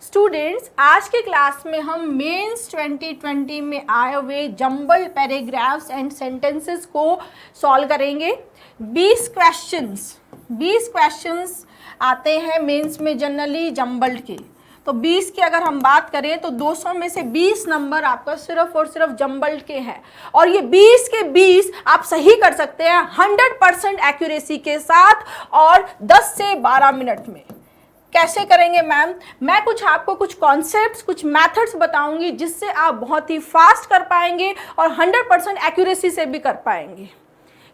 Students, आज के class में हम मेंस 2020 में आए हुए जंबल पैराग्राफ्स एंड सेंटेंसेस को सॉल्व करेंगे। 20 क्वेश्चंस आते हैं मेंस में जनरली जंबल्ड के। तो 20 की अगर हम बात करें तो 200 में से 20 नंबर आपका सिर्फ और सिर्फ जंबल्ड के हैं, और ये 20 के 20 आप सही कर सकते हैं 100% एक्यूरेसी के साथ और 10 से 12 मिनट में। कैसे करेंगे मैम? मैं आपको कुछ कॉन्सेप्ट्स, कुछ मेथड्स बताऊंगी जिससे आप बहुत ही फास्ट कर पाएंगे और 100% एक्यूरेसी से भी कर पाएंगे।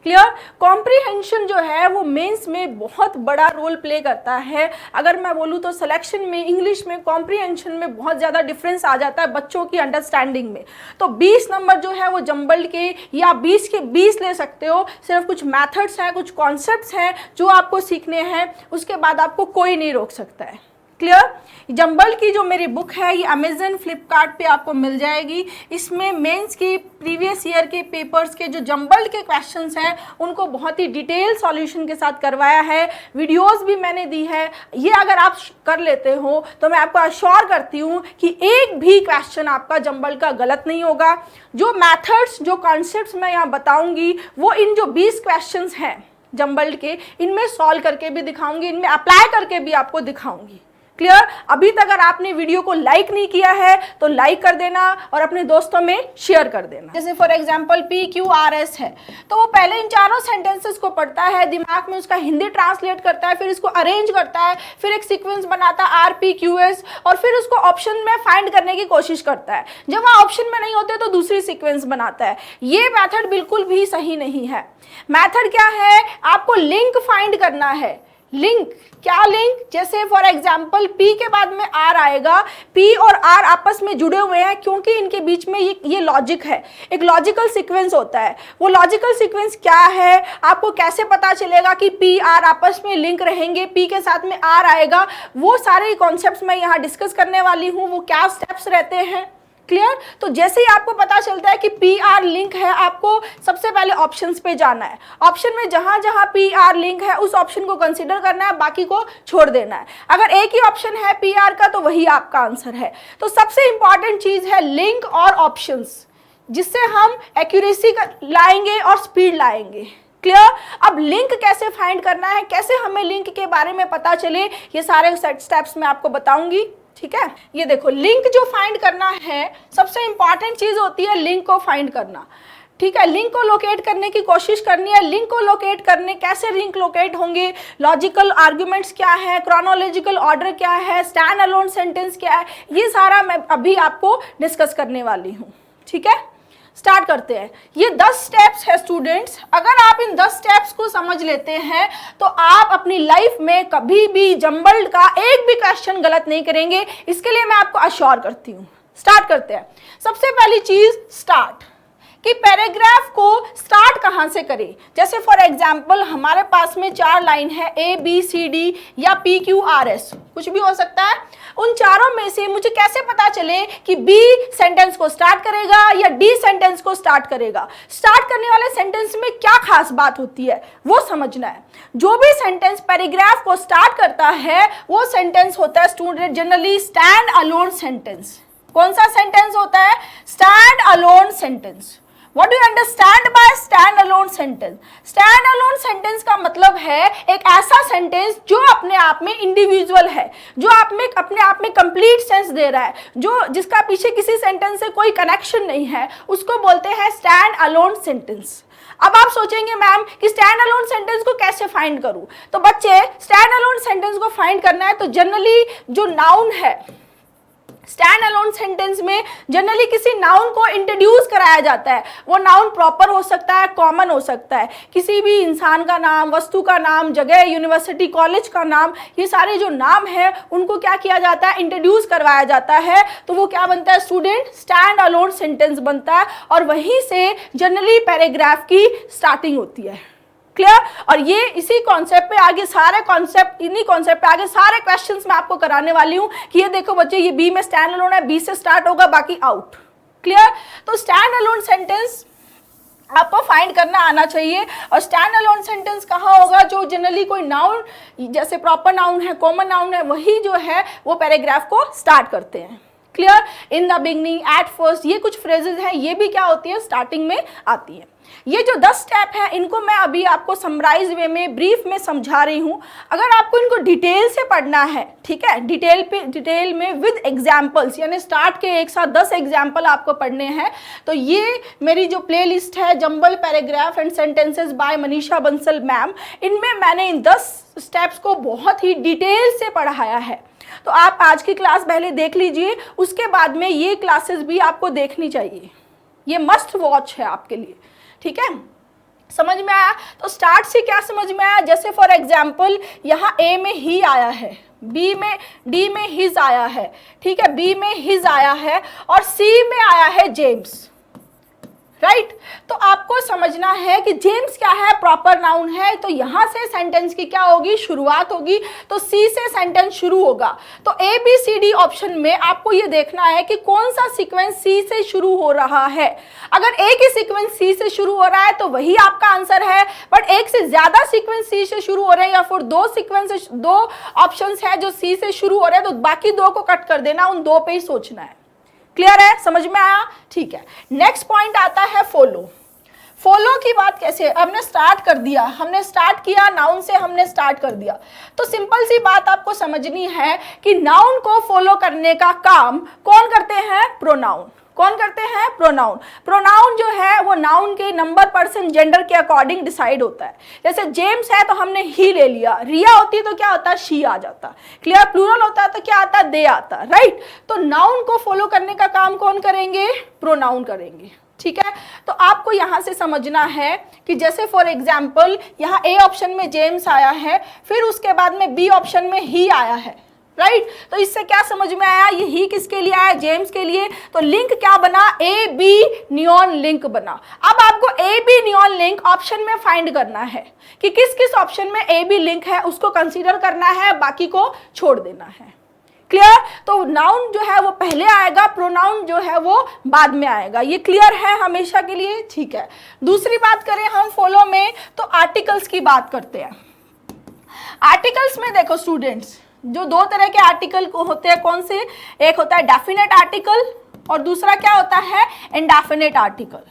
क्लियर? कॉम्प्रीहेंशन जो है वो मेंस में बहुत बड़ा रोल प्ले करता है। अगर मैं बोलूँ तो सिलेक्शन में, इंग्लिश में, कॉम्प्रीहेंशन में बहुत ज़्यादा डिफरेंस आ जाता है बच्चों की अंडरस्टैंडिंग में। तो 20 नंबर जो है वो जंबल्ड के या 20 के 20 ले सकते हो। सिर्फ कुछ मैथड्स हैं, कुछ कॉन्सेप्ट्स हैं जो आपको सीखने हैं, उसके बाद आपको कोई नहीं रोक सकता है। क्लियर? जंबल की जो मेरी बुक है ये अमेजन, फ्लिपकार्ट पे आपको मिल जाएगी। इसमें मेंस की प्रीवियस ईयर के पेपर्स के जो जंबल के क्वेश्चंस हैं उनको बहुत ही डिटेल सॉल्यूशन के साथ करवाया है। वीडियोस भी मैंने दी है। ये अगर आप कर लेते हो तो मैं आपको अश्योर करती हूँ कि एक भी क्वेश्चन आपका जंबल का गलत नहीं होगा। जो मैथड्स, जो कॉन्सेप्ट्स मैं यहाँ बताऊँगी वो इन जो 20 क्वेश्चंस हैं जंबल के, इनमें सॉल्व करके भी दिखाऊंगी, इनमें अप्लाई करके भी आपको दिखाऊंगी। क्लियर? अभी तक अगर आपने वीडियो को लाइक नहीं किया है तो लाइक कर देना और अपने दोस्तों में शेयर कर देना। जैसे फॉर एग्जांपल PQRS है तो वो पहले इन चारों सेंटेंसेस को पढ़ता है, दिमाग में उसका हिंदी ट्रांसलेट करता है, फिर इसको अरेंज करता है, फिर एक सीक्वेंस बनाता है RPQS, और फिर उसको ऑप्शन में फाइंड करने की कोशिश करता है। जब वहाँ ऑप्शन में नहीं होते तो दूसरी सीक्वेंस बनाता है। ये मेथड बिल्कुल भी सही नहीं है। मेथड क्या है? आपको लिंक फाइंड करना है। लिंक, क्या लिंक? जैसे फॉर एग्जाम्पल P के बाद में R आएगा, P और R आपस में जुड़े हुए हैं क्योंकि इनके बीच में ये लॉजिक है, एक लॉजिकल सीक्वेंस होता है। वो लॉजिकल सीक्वेंस क्या है, आपको कैसे पता चलेगा कि P R आपस में लिंक रहेंगे, P के साथ में R आएगा, वो सारे कॉन्सेप्ट्स मैं यहाँ डिस्कस करने वाली हूँ। वो क्या स्टेप्स रहते हैं। क्लियर? तो जैसे ही आपको पता चलता है कि PR लिंक है, आपको सबसे पहले ऑप्शंस पे जाना है। ऑप्शन में जहां जहां PR लिंक है उस ऑप्शन को कंसीडर करना है, बाकी को छोड़ देना है। अगर एक ही ऑप्शन है PR का तो वही आपका आंसर है। तो सबसे इंपॉर्टेंट चीज है लिंक और ऑप्शंस, जिससे हम एक्यूरेसी लाएंगे और स्पीड लाएंगे। क्लियर? अब लिंक कैसे फाइंड करना है, कैसे हमें लिंक के बारे में पता चले, ये सारे स्टेप्स मैं आपको बताऊंगी। ठीक है? ये देखो, लिंक जो फाइंड करना है, सबसे इंपॉर्टेंट चीज होती है लिंक को फाइंड करना। ठीक है? लिंक को लोकेट करने की कोशिश करनी है। लिंक को लोकेट करने, कैसे लिंक लोकेट होंगे, लॉजिकल आर्ग्यूमेंट्स क्या है, क्रोनोलॉजिकल ऑर्डर क्या है, स्टैंड अलोन सेंटेंस क्या है, ये सारा मैं अभी आपको डिस्कस करने वाली हूँ। ठीक है? स्टार्ट करते हैं। ये 10 स्टेप्स है स्टूडेंट्स। अगर आप इन 10 स्टेप्स को समझ लेते हैं तो आप अपनी लाइफ में कभी भी जंबल्ड का एक भी क्वेश्चन गलत नहीं करेंगे। इसके लिए मैं आपको अश्योर करती हूँ। स्टार्ट करते हैं। सबसे पहली चीज स्टार्ट, कि पैराग्राफ को स्टार्ट कहाँ से करें। जैसे फॉर एग्जाम्पल हमारे पास में 4 लाइन है, ABCD या PQRS, कुछ भी हो सकता है। उन चारों में से मुझे कैसे पता चले कि B सेंटेंस को स्टार्ट करेगा या D सेंटेंस को स्टार्ट करेगा। स्टार्ट करने वाले सेंटेंस में क्या खास बात होती है वो समझना है। जो भी सेंटेंस पैराग्राफ को स्टार्ट करता है वो सेंटेंस होता है student generally stand alone sentence. कौन सा सेंटेंस होता है? Stand alone sentence. What do you understand by stand alone sentence? Stand alone sentence का मतलब है एक ऐसा सेंटेंस जो अपने आप में इंडिविजुअल है, जो अपने आप में कंप्लीट सेंस दे रहा है, जो जिसका पीछे किसी सेंटेंस से कोई कनेक्शन नहीं है, उसको बोलते हैं स्टैंड अलोन सेंटेंस। अब आप सोचेंगे मैम कि स्टैंड अलोन सेंटेंस को कैसे फाइंड करूं? तो बच्चे, स्टैंड अलोन सेंटेंस को फाइंड करना है तो जनरली जो नाउन है, स्टैंड अलोन सेंटेंस में जनरली किसी नाउन को इंट्रोड्यूस कराया जाता है। वो नाउन प्रॉपर हो सकता है, कॉमन हो सकता है, किसी भी इंसान का नाम, वस्तु का नाम, जगह, यूनिवर्सिटी, कॉलेज का नाम, ये सारे जो नाम है उनको क्या किया जाता है? इंट्रोड्यूस करवाया जाता है। तो वो क्या बनता है स्टूडेंट? स्टैंड अलोन सेंटेंस बनता है, और वहीं से जनरली पैराग्राफ की स्टार्टिंग होती है। क्लियर? और ये इसी कॉन्सेप्ट पे आगे सारे कॉन्सेप्ट, इन्हीं कॉन्सेप्ट पे आगे सारे क्वेश्चंस मैं आपको कराने वाली हूँ कि ये देखो बच्चे, ये बी में स्टैंड अलोन है, बी से स्टार्ट होगा, बाकी आउट। क्लियर? तो स्टैंड अलोन सेंटेंस आपको फाइंड करना आना चाहिए। और स्टैंड अलोन सेंटेंस कहाँ होगा, जो जनरली कोई नाउन जैसे प्रॉपर नाउन है, कॉमन नाउन है, वही जो है वो पैराग्राफ को स्टार्ट करते हैं। Clear, in the beginning, at first, ये कुछ फ्रेजेस हैं, ये भी क्या होती है स्टार्टिंग में आती है। ये जो 10 स्टेप है इनको मैं अभी आपको समराइज वे में ब्रीफ में समझा रही हूँ। अगर आपको इनको डिटेल से पढ़ना है, ठीक है, डिटेल में विद एग्जाम्पल्स, यानी स्टार्ट के एक साथ 10 एग्जाम्पल आपको पढ़ने हैं, तो ये मेरी जो प्लेलिस्ट है jumble paragraph and sentences bye Manisha Bansal ma'am, इनमें मैंने इन 10 स्टेप्स को बहुत ही डिटेल से पढ़ाया है। तो आप आज की क्लास पहले देख लीजिए, उसके बाद में ये क्लासेस भी आपको देखनी चाहिए, ये मस्ट वॉच है आपके लिए। ठीक है, समझ में आया? तो स्टार्ट से क्या समझ में आया, जैसे फॉर एग्जाम्पल यहाँ ए में ही आया है, बी में, डी में हिज आया है, ठीक है, बी में हिज आया है और सी में आया है जेम्स, राइट। तो आपको समझना है कि जेम्स क्या है, प्रॉपर नाउन है, तो यहां से सेंटेंस की क्या होगी, शुरुआत होगी, तो सी से सेंटेंस शुरू होगा। तो A B C D option में आपको ये देखना है कि कौन सा सीक्वेंस सी से शुरू हो रहा है। अगर एक ही सीक्वेंस सी से शुरू हो रहा है तो वही आपका आंसर है, बट एक से ज्यादा सीक्वेंस सी से शुरू हो रहे हैं या फिर दो ऑप्शंस है जो सी से शुरू हो रहे हैं, तो बाकी 2 को कट कर देना, उन 2 पे ही सोचना है। क्लियर है, समझ में आया? ठीक है, नेक्स्ट पॉइंट आता है फॉलो। फॉलो की बात कैसे, हमने स्टार्ट कर दिया, हमने स्टार्ट किया नाउन से, हमने स्टार्ट कर दिया, तो सिंपल सी बात आपको समझनी है कि नाउन को फॉलो करने का काम कौन करते हैं, प्रोनाउन। कौन करते हैं, प्रोनाउन। प्रोनाउन जो है वो नाउन के नंबर, पर्सन, जेंडर के अकॉर्डिंग डिसाइड होता है। जैसे जेम्स है तो हमने ही ले लिया, रिया होती है तो क्या होता है, शी आ जाता। क्लियर, प्लूरल होता है तो क्या आता है, दे आता, राइट। तो नाउन को फॉलो करने का काम कौन करेंगे, प्रोनाउन करेंगे। ठीक है, तो आपको यहां से समझना है कि जैसे फॉर एग्जाम्पल यहाँ ए ऑप्शन में जेम्स आया है, फिर उसके बाद में बी ऑप्शन में ही आया है, राइट। तो इससे क्या समझ में आया, ये ही किसके लिए आया, जेम्स के लिए। तो लिंक क्या बना, ए बी नियॉन लिंक बना। अब आपको A B neon link option में फाइंड करना है कि किस किस ऑप्शन में ए बी लिंक है, उसको कंसीडर करना है, बाकी को छोड़ देना है। क्लियर, तो नाउन जो है वो पहले आएगा, प्रोनाउन जो है वो बाद में आएगा। ये क्लियर है हमेशा के लिए, ठीक है। दूसरी बात करें हम फॉलो में, तो आर्टिकल्स की बात करते हैं। आर्टिकल्स में देखो स्टूडेंट्स, जो 2 तरह के आर्टिकल को होते हैं, कौन से, एक होता है डेफिनेट आर्टिकल और दूसरा क्या होता है, इंडेफिनेट आर्टिकल।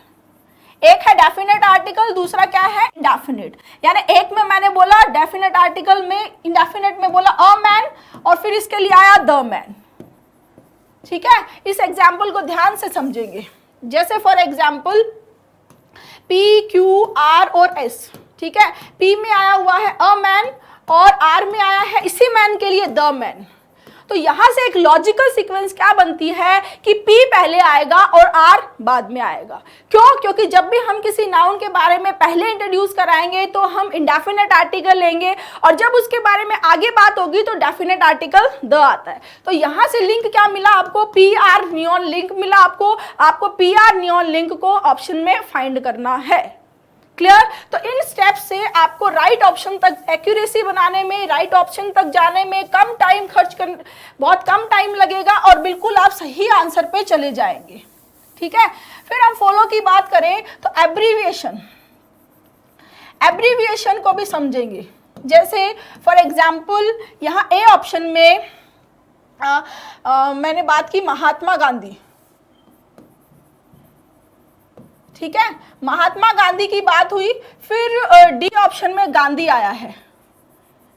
एक है डेफिनेट आर्टिकल, दूसरा क्या है, इंडेफिनेट। यानी एक में मैंने बोला डेफिनेट आर्टिकल में, इंडेफिनेट में बोला अ मैन और फिर इसके लिए आया द मैन। ठीक है, इस एग्जाम्पल को ध्यान से समझेंगे। जैसे for example P Q R और एस, ठीक है, पी में आया हुआ है अ मैन और आर में आया है इसी मैन के लिए द मैन। तो यहां से एक लॉजिकल सीक्वेंस क्या बनती है कि P पहले आएगा और R बाद में आएगा। क्यों? क्योंकि जब भी हम किसी नाउन के बारे में पहले इंट्रोड्यूस कराएंगे तो हम इंडेफिनेट आर्टिकल लेंगे और जब उसके बारे में आगे बात होगी तो डेफिनेट आर्टिकल द आता है। तो यहां से लिंक क्या मिला आपको, PR नियॉन लिंक मिला आपको PR नियॉन लिंक को ऑप्शन में फाइंड करना है। क्लियर, तो इन स्टेप से आपको राइट ऑप्शन तक एक्यूरेसी बनाने में, राइट ऑप्शन तक जाने में कम टाइम खर्च कर, बहुत कम टाइम लगेगा और बिल्कुल आप सही आंसर पे चले जाएंगे। ठीक है, फिर हम फॉलो की बात करें तो एब्रीविएशन को भी समझेंगे। जैसे फॉर एग्जाम्पल यहाँ ए ऑप्शन में मैंने बात की महात्मा गांधी, ठीक है, महात्मा गांधी की बात हुई, फिर डी ऑप्शन में गांधी आया है,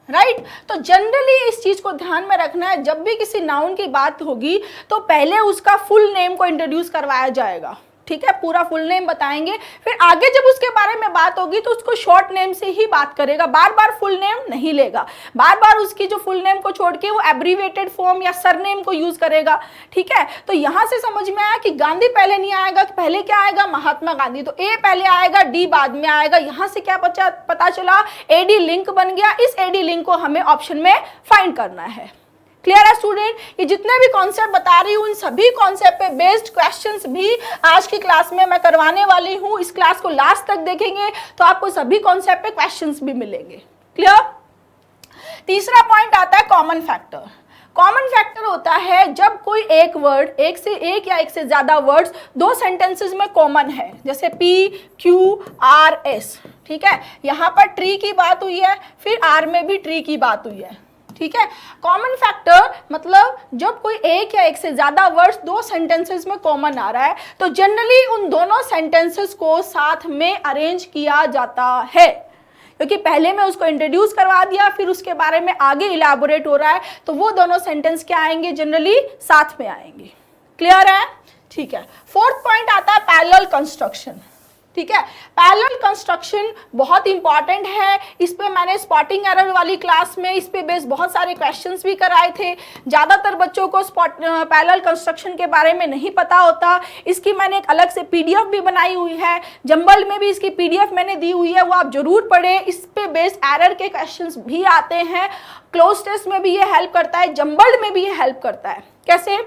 राइट। तो जनरली इस चीज को ध्यान में रखना है, जब भी किसी नाउन की बात होगी तो पहले उसका फुल नेम को इंट्रोड्यूस करवाया जाएगा। ठीक है, पूरा फुल नेम बताएंगे, फिर आगे जब उसके बारे में बात होगी तो उसको शॉर्ट नेम से ही बात करेगा, बार बार फुल नेम नहीं लेगा, बार बार उसकी जो फुल नेम को छोड़ के वो एब्रीविएटेड फॉर्म या सरनेम को यूज करेगा। ठीक है, तो यहां से समझ में आया कि गांधी पहले नहीं आएगा, पहले क्या आएगा, महात्मा गांधी। तो ए पहले आएगा, डी बाद में आएगा। यहां से क्या पता चला, एडी लिंक बन गया। इस एडी लिंक को हमें ऑप्शन में फाइंड करना है। क्लियर है स्टूडेंट, ये जितने भी कॉन्सेप्ट बता रही हूँ इन सभी कॉन्सेप्ट पे बेस्ड क्वेश्चंस भी आज की क्लास में मैं करवाने वाली हूँ। इस क्लास को लास्ट तक देखेंगे तो आपको सभी कॉन्सेप्ट पे क्वेश्चंस भी मिलेंगे। क्लियर। तीसरा पॉइंट आता है कॉमन फैक्टर। कॉमन फैक्टर होता है जब कोई एक वर्ड, एक या एक से ज्यादा वर्ड्स दो सेंटेंसेस में कॉमन है, जैसे P, Q, R, S, ठीक है। यहाँ पर ट्री की बात हुई है, फिर R में भी ट्री की बात हुई है, ठीक है। कॉमन फैक्टर मतलब जब कोई एक या एक से ज्यादा वर्ड्स दो सेंटेंसेस में कॉमन आ रहा है तो जनरली उन दोनों सेंटेंसेस को साथ में अरेंज किया जाता है, क्योंकि पहले मैं उसको इंट्रोड्यूस करवा दिया, फिर उसके बारे में आगे इलैबोरेट हो रहा है, तो वो दोनों सेंटेंस क्या आएंगे, जनरली साथ में आएंगे। क्लियर है? ठीक है। फोर्थ पॉइंट आता है पैरेलल कंस्ट्रक्शन, ठीक है। पैरेलल कंस्ट्रक्शन बहुत इंपॉर्टेंट है, इस पे मैंने स्पॉटिंग एरर वाली क्लास में इस पे बेस बहुत सारे क्वेश्चंस भी कराए थे। ज़्यादातर बच्चों को पैरेलल कंस्ट्रक्शन के बारे में नहीं पता होता, इसकी मैंने एक अलग से पीडीएफ भी बनाई हुई है, जंबल में भी इसकी पीडीएफ मैंने दी हुई है, वो आप जरूर पढ़ें। इस पे बेस्ड एरर के क्वेश्चंस भी आते हैं, क्लोज टेस्ट में भी ये हेल्प करता है, जंबल में भी ये हेल्प करता है। कैसे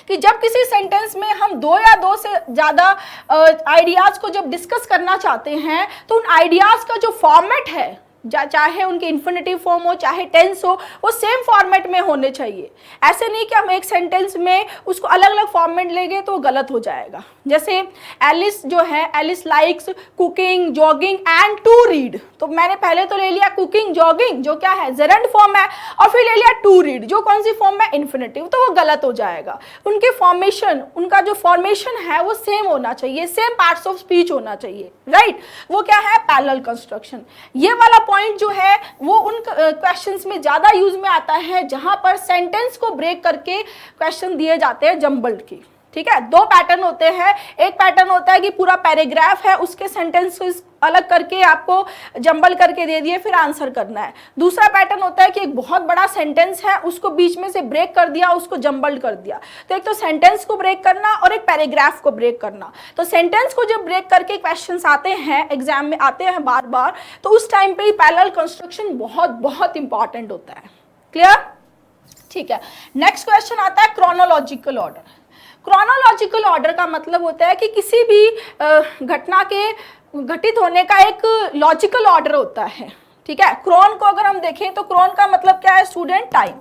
कि जब किसी सेंटेंस में हम दो या दो से ज़्यादा आइडियाज़ को जब डिस्कस करना चाहते हैं तो उन आइडियाज़ का जो फॉर्मेट है, चाहे उनके इन्फिनेटिव फॉर्म हो चाहे टेंस हो, वो सेम फॉर्मेट में होने चाहिए। ऐसे नहीं कि हम एक सेंटेंस में उसको अलग अलग फॉर्मेट लेंगे तो गलत हो जाएगा। जैसे एलिस जो है, Alice likes cooking, jogging and to read, तो मैंने पहले तो ले लिया कुकिंग, जॉगिंग जो क्या है जेरंड फॉर्म है, और फिर ले लिया टू रीड जो कौन सी फॉर्म है, इन्फिनेटिव, तो वो गलत हो जाएगा। उनके फॉर्मेशन, उनका जो फॉर्मेशन है वो सेम होना चाहिए, सेम पार्ट्स ऑफ स्पीच होना चाहिए, राइट। वो क्या है, पैरेलल कंस्ट्रक्शन। ये वाला पॉइंट जो है वो उन क्वेश्चंस में ज्यादा यूज में आता है जहां पर सेंटेंस को ब्रेक करके क्वेश्चन दिए जाते हैं जंबल्ड की, ठीक है। दो पैटर्न होते हैं, एक पैटर्न होता है कि पूरा पैराग्राफ है उसके सेंटेंसेस अलग करके आपको जंबल करके दे दिए फिर आंसर करना है। दूसरा पैटर्न होता है कि एक बहुत बड़ा सेंटेंस है उसको बीच में से ब्रेक कर दिया, उसको जंबल कर दिया। तो एक तो सेंटेंस को ब्रेक करना और एक पैराग्राफ को ब्रेक करना। तो सेंटेंस को जब ब्रेक करके क्वेश्चंस आते हैं, एग्जाम में आते हैं बार बार, तो उस टाइम पे ही पैरेलल कंस्ट्रक्शन बहुत बहुत इंपॉर्टेंट होता है। क्लियर? ठीक है। नेक्स्ट क्वेश्चन आता है क्रोनोलॉजिकल ऑर्डर। क्रोनोलॉजिकल ऑर्डर का मतलब होता है कि किसी भी घटना के घटित होने का एक लॉजिकल ऑर्डर होता है, ठीक है। क्रोन को अगर हम देखें तो क्रोन का मतलब क्या है, स्टूडेंट, टाइम,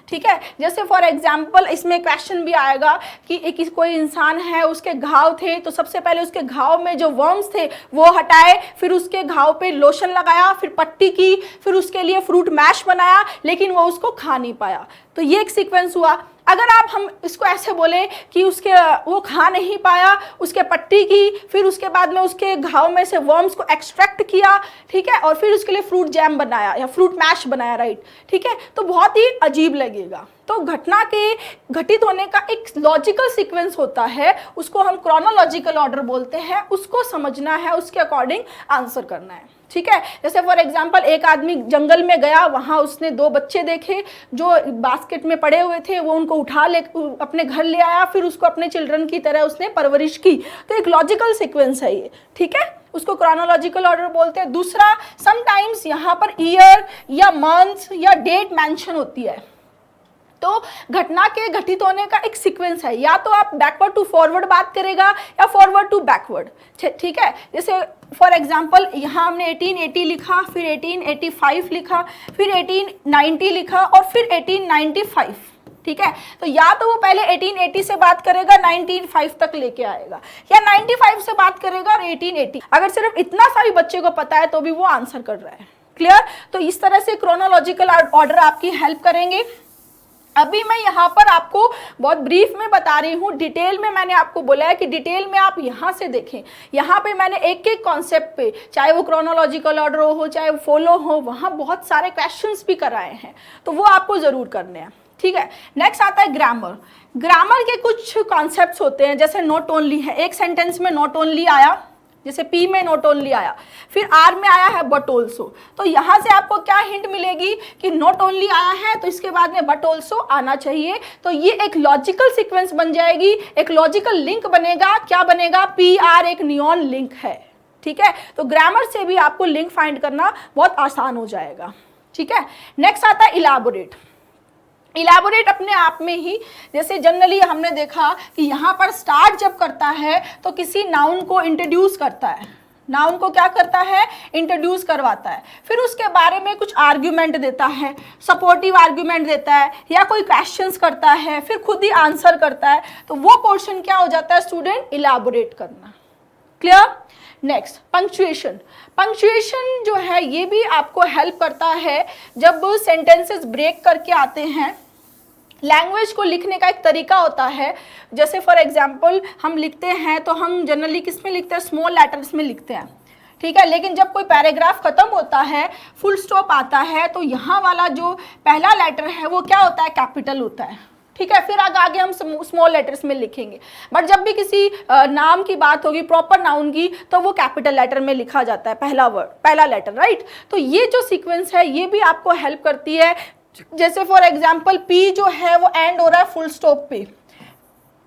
ठीक है। जैसे फॉर एग्जाम्पल इसमें क्वेश्चन भी आएगा कि कोई इंसान है, उसके घाव थे, तो सबसे पहले उसके घाव में जो वर्म्स थे वो हटाए, फिर उसके घाव पे लोशन लगाया, फिर पट्टी की, फिर उसके लिए फ्रूट मैश बनाया, लेकिन वो उसको खा नहीं पाया। तो ये एक सीक्वेंस हुआ। अगर आप हम इसको ऐसे बोले कि वो खा नहीं पाया, उसके पट्टी की, फिर उसके बाद में उसके घाव में से वर्म्स को एक्सट्रैक्ट किया, ठीक है, और फिर उसके लिए फ्रूट जैम बनाया या फ्रूट मैश बनाया, राइट, ठीक है, तो बहुत ही अजीब लगेगा। तो घटना के घटित होने का एक लॉजिकल सीक्वेंस होता है, उसको हम क्रोनोलॉजिकल ऑर्डर बोलते हैं, उसको समझना है, उसके अकॉर्डिंग आंसर करना है, ठीक है। जैसे फॉर एग्जांपल एक आदमी जंगल में गया, वहाँ उसने दो बच्चे देखे जो बास्केट में पड़े हुए थे, वो उनको उठा ले अपने घर ले आया, फिर उसको अपने चिल्ड्रन की तरह उसने परवरिश की। तो एक लॉजिकल सीक्वेंस है ये, ठीक है, उसको क्रोनोलॉजिकल ऑर्डर बोलते हैं। दूसरा, समटाइम्स यहाँ पर ईयर या मंथ या डेट मेंशन होती है, तो घटना के घटित होने का एक सीक्वेंस है, या तो आप बैकवर्ड टू फॉरवर्ड बात करेगा या फॉरवर्ड टू बैकवर्ड, ठीक है। जैसे फॉर एग्जांपल यहाँ हमने 1880 लिखा, फिर 1885 लिखा, फिर 1890 लिखा और फिर 1895, ठीक है। तो या तो वो पहले 1880 से बात करेगा 1905 तक लेके आएगा, या 95 से बात करेगा और 1880। अगर सिर्फ इतना सा भी बच्चे को पता है तो भी वो आंसर कर रहा है। क्लियर? तो इस तरह से क्रोनोलॉजिकल ऑर्डर आपकी हेल्प करेंगे। अभी मैं यहाँ पर आपको बहुत ब्रीफ में बता रही हूँ, डिटेल में मैंने आपको बोला है कि डिटेल में आप यहाँ से देखें। यहाँ पे मैंने एक एक कॉन्सेप्ट पे, चाहे वो क्रोनोलॉजिकल ऑर्डर हो चाहे वो फॉलो हो, वहाँ बहुत सारे क्वेश्चंस भी कराए हैं, तो वो आपको ज़रूर करने हैं, ठीक है। नेक्स्ट आता है ग्रामर। ग्रामर के कुछ कॉन्सेप्ट्स होते हैं, जैसे नॉट ओनली है, एक सेंटेंस में नॉट ओनली आया, जैसे पी में नॉट ओनली आया, फिर आर में आया है बट ऑल्सो। तो यहाँ से आपको क्या हिंट मिलेगी कि नॉट ओनली आया है तो इसके बाद में बट ऑल्सो आना चाहिए। तो ये एक लॉजिकल सीक्वेंस बन जाएगी, एक लॉजिकल लिंक बनेगा। क्या बनेगा? पी आर एक नियॉन लिंक है, ठीक है। तो ग्रामर से भी आपको लिंक फाइंड करना बहुत आसान हो जाएगा, ठीक है। नेक्स्ट आता है इलैबोरेट। इलैबोरेट अपने आप में ही, जैसे जनरली हमने देखा कि यहाँ पर स्टार्ट जब करता है तो किसी नाउन को इंट्रोड्यूस करता है, नाउन को क्या करता है, इंट्रोड्यूस करवाता है, फिर उसके बारे में कुछ आर्ग्यूमेंट देता है, सपोर्टिव आर्ग्यूमेंट देता है या कोई क्वेश्चंस करता है, फिर खुद ही आंसर करता है, तो वो पोर्शन क्या हो जाता है स्टूडेंट, इलाबोरेट करना। क्लियर। Next punctuation. पंक्चुएशन जो है ये भी आपको हेल्प करता है जब सेंटेंसेस ब्रेक करके आते हैं। लैंग्वेज को लिखने का एक तरीका होता है, जैसे फॉर एग्जांपल हम लिखते हैं तो हम जनरली किस में लिखते हैं, स्मॉल लेटर्स में लिखते हैं, ठीक है। लेकिन जब कोई पैराग्राफ खत्म होता है, फुल स्टॉप आता है, तो यहाँ वाला जो पहला लेटर है वो क्या होता है, कैपिटल होता है, ठीक है। फिर आगे हम स्मॉल लेटर्स में लिखेंगे, बट जब भी किसी नाम की बात होगी, प्रॉपर नाउन की, तो वो कैपिटल लेटर में लिखा जाता है पहला वर्ड, पहला लेटर, राइट। तो ये जो सीक्वेंस है ये भी आपको हेल्प करती है। जैसे फॉर एग्जाम्पल पी जो है वो एंड हो रहा है फुल स्टॉप पे,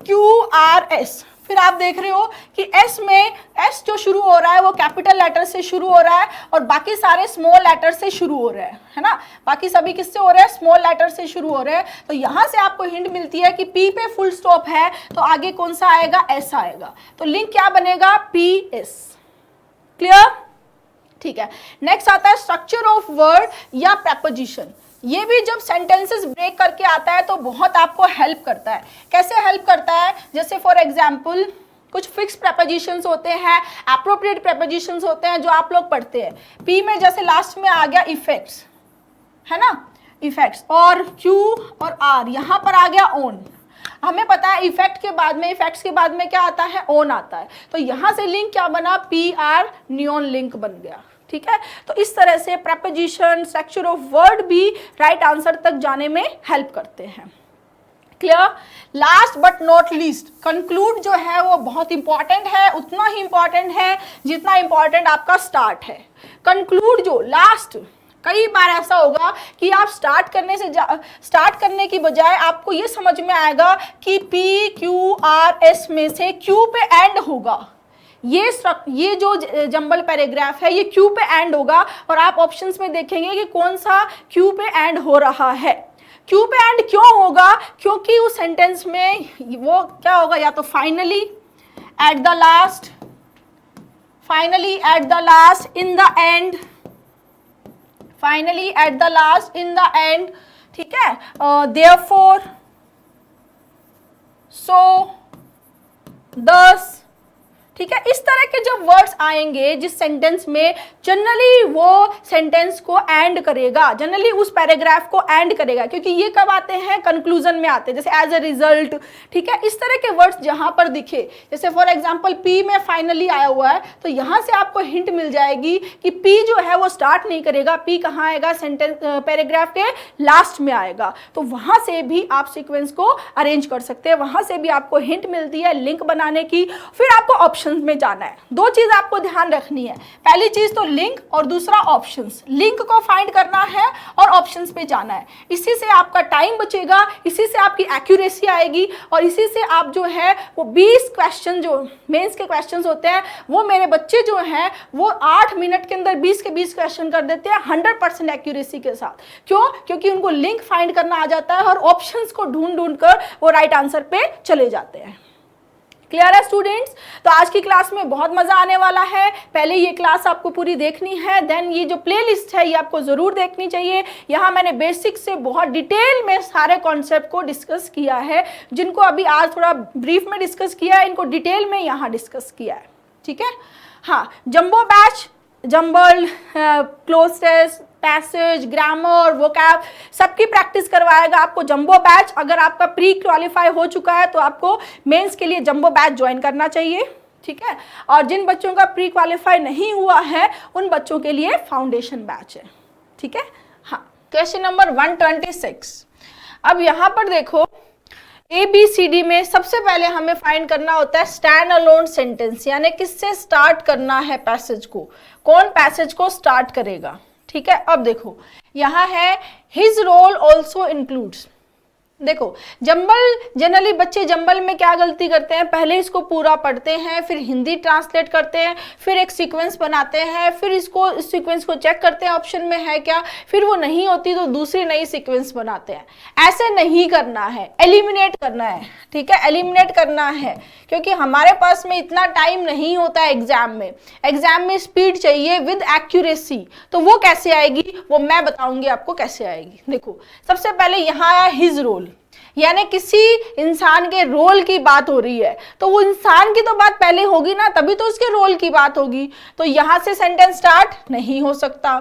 QRS, फिर आप देख रहे हो कि एस में एस जो शुरू हो रहा है वो कैपिटल लेटर से शुरू हो रहा है और बाकी सारे स्मॉल लेटर से शुरू हो रहे हैं, है ना। बाकी सभी किससे हो रहे हैं, स्मॉल लेटर से शुरू हो रहे हैं। तो यहाँ से आपको हिंट मिलती है कि पी पे फुल स्टॉप है तो आगे कौन सा आएगा, एस आएगा, तो लिंक क्या बनेगा, PS। क्लियर, ठीक है। नेक्स्ट आता है स्ट्रक्चर ऑफ वर्ड या प्रेपोजिशन। ये भी जब सेंटेंसेस ब्रेक करके आता है तो बहुत आपको हेल्प करता है। कैसे हेल्प करता है, जैसे फॉर एग्जांपल कुछ फिक्स प्रेपोजिशंस होते हैं, एप्रोप्रिएट प्रेपोजिशंस होते हैं जो आप लोग पढ़ते हैं। पी में जैसे लास्ट में आ गया इफेक्ट्स, है ना, इफेक्ट्स, और Q और R यहाँ पर आ गया ऑन। हमें पता है इफेक्ट के बाद में, इफेक्ट्स के बाद में क्या आता है, ऑन आता है, तो यहाँ से लिंक क्या बना, PR नियॉन लिंक बन गया, ठीक है। तो इस तरह से प्रेपोजिशन, स्ट्रक्चर ऑफ वर्ड भी राइट आंसर तक जाने में हेल्प करते हैं। Clear. Last but not least, conclude जो है वो बहुत इंपॉर्टेंट है, उतना ही इंपॉर्टेंट है जितना इंपॉर्टेंट आपका स्टार्ट है। कंक्लूड जो लास्ट, कई बार ऐसा होगा कि आप स्टार्ट करने की बजाय आपको ये समझ में आएगा कि PQRS में से Q पे एंड होगा। ये जो जंबल पैराग्राफ है ये Q पे एंड होगा और आप ऑप्शंस में देखेंगे कि कौन सा Q पे एंड हो रहा है। Q पे एंड क्यों होगा, क्योंकि उस सेंटेंस में वो क्या होगा, या तो finally, at the last, finally, at the last, in the end, finally, at the last, in the end, ठीक है, देयरफॉर, सो, दस, ठीक है। इस तरह के जब वर्ड्स आएंगे जिस सेंटेंस में जनरली वो सेंटेंस को एंड करेगा, जनरली उस पैराग्राफ को एंड करेगा, क्योंकि ये कब आते हैं, कंक्लूजन में आते हैं, जैसे एज अ रिजल्ट, ठीक है। इस तरह के वर्ड्स जहां पर दिखे, जैसे फॉर एग्जांपल पी में फाइनली आया हुआ है, तो यहां से आपको हिंट मिल जाएगी कि पी जो है वो स्टार्ट नहीं करेगा, पी कहाँ आएगा, सेंटेंस पैराग्राफ के लास्ट में आएगा। तो वहां से भी आप सीक्वेंस को अरेंज कर सकते हैं, वहां से भी आपको हिंट मिलती है लिंक बनाने की। फिर आपको ऑप्शन में जाना है, दो चीज आपको ध्यान रखनी है, पहली चीज तो लिंक और दूसरा ऑप्शंस। लिंक को फाइंड करना है और ऑप्शंस पे जाना है, इसी से आपका टाइम बचेगा, इसी से आपकी एक्यूरेसी आएगी और इसी से आप जो है वो 20 क्वेश्चन जो मेंस के क्वेश्चंस होते हैं वो मेरे बच्चे जो हैं वो 8 मिनट के अंदर 20 के 20 क्वेश्चन कर देते हैं 100% एक्यूरेसी के साथ। क्यों, क्योंकि उनको लिंक फाइंड करना आ जाता है और ऑप्शंस को ढूंढ कर वो राइट आंसर पे चले जाते हैं। क्लियर है स्टूडेंट्स। तो आज की क्लास में बहुत मजा आने वाला है। पहले ये क्लास आपको पूरी देखनी है, देन ये जो प्लेलिस्ट है ये आपको जरूर देखनी चाहिए। यहाँ मैंने बेसिक से बहुत डिटेल में सारे कॉन्सेप्ट को डिस्कस किया है, जिनको अभी आज थोड़ा ब्रीफ में डिस्कस किया है, इनको डिटेल में यहाँ डिस्कस किया है, ठीक है। हाँ, jumbo batch, jumble, cloze test, passage, grammar, vocab सबकी प्रैक्टिस करवाएगा आपको जंबो बैच। अगर आपका प्री क्वालिफाई हो चुका है तो आपको मेंस के लिए जंबो बैच ज्वाइन करना चाहिए, ठीक है। और जिन बच्चों का प्री क्वालिफाई नहीं हुआ है उन बच्चों के लिए फाउंडेशन बैच है, ठीक है। हाँ, क्वेश्चन नंबर 126। अब यहाँ पर देखो ABCD में सबसे पहले हमें फाइंड करना होता है स्टैंड अलोन सेंटेंस, यानी किससे स्टार्ट करना है पैसेज को, कौन पैसेज को स्टार्ट करेगा, ठीक है। अब देखो यहाँ है हिज रोल ऑल्सो इंक्लूड्स। देखो जंबल, जनरली बच्चे जंबल में क्या गलती करते हैं, पहले इसको पूरा पढ़ते हैं, फिर हिंदी ट्रांसलेट करते हैं, फिर एक सीक्वेंस बनाते हैं, फिर इसको इस सीक्वेंस को चेक करते हैं ऑप्शन में है क्या, फिर वो नहीं होती तो दूसरी नई सीक्वेंस बनाते हैं। ऐसे नहीं करना है, एलिमिनेट करना है। ठीक है, एलिमिनेट करना है, क्योंकि हमारे पास में इतना टाइम नहीं होता है एग्जाम में स्पीड चाहिए विद एक्यूरेसी। तो वो कैसे आएगी, वो मैं बताऊंगी आपको कैसे आएगी। देखो सबसे पहले यहाँ आया हिज रोल, यानी किसी इंसान के रोल की बात हो रही है, तो वो इंसान की तो बात पहले होगी ना, तभी तो उसके रोल की बात होगी। तो यहां से सेंटेंस स्टार्ट नहीं हो सकता।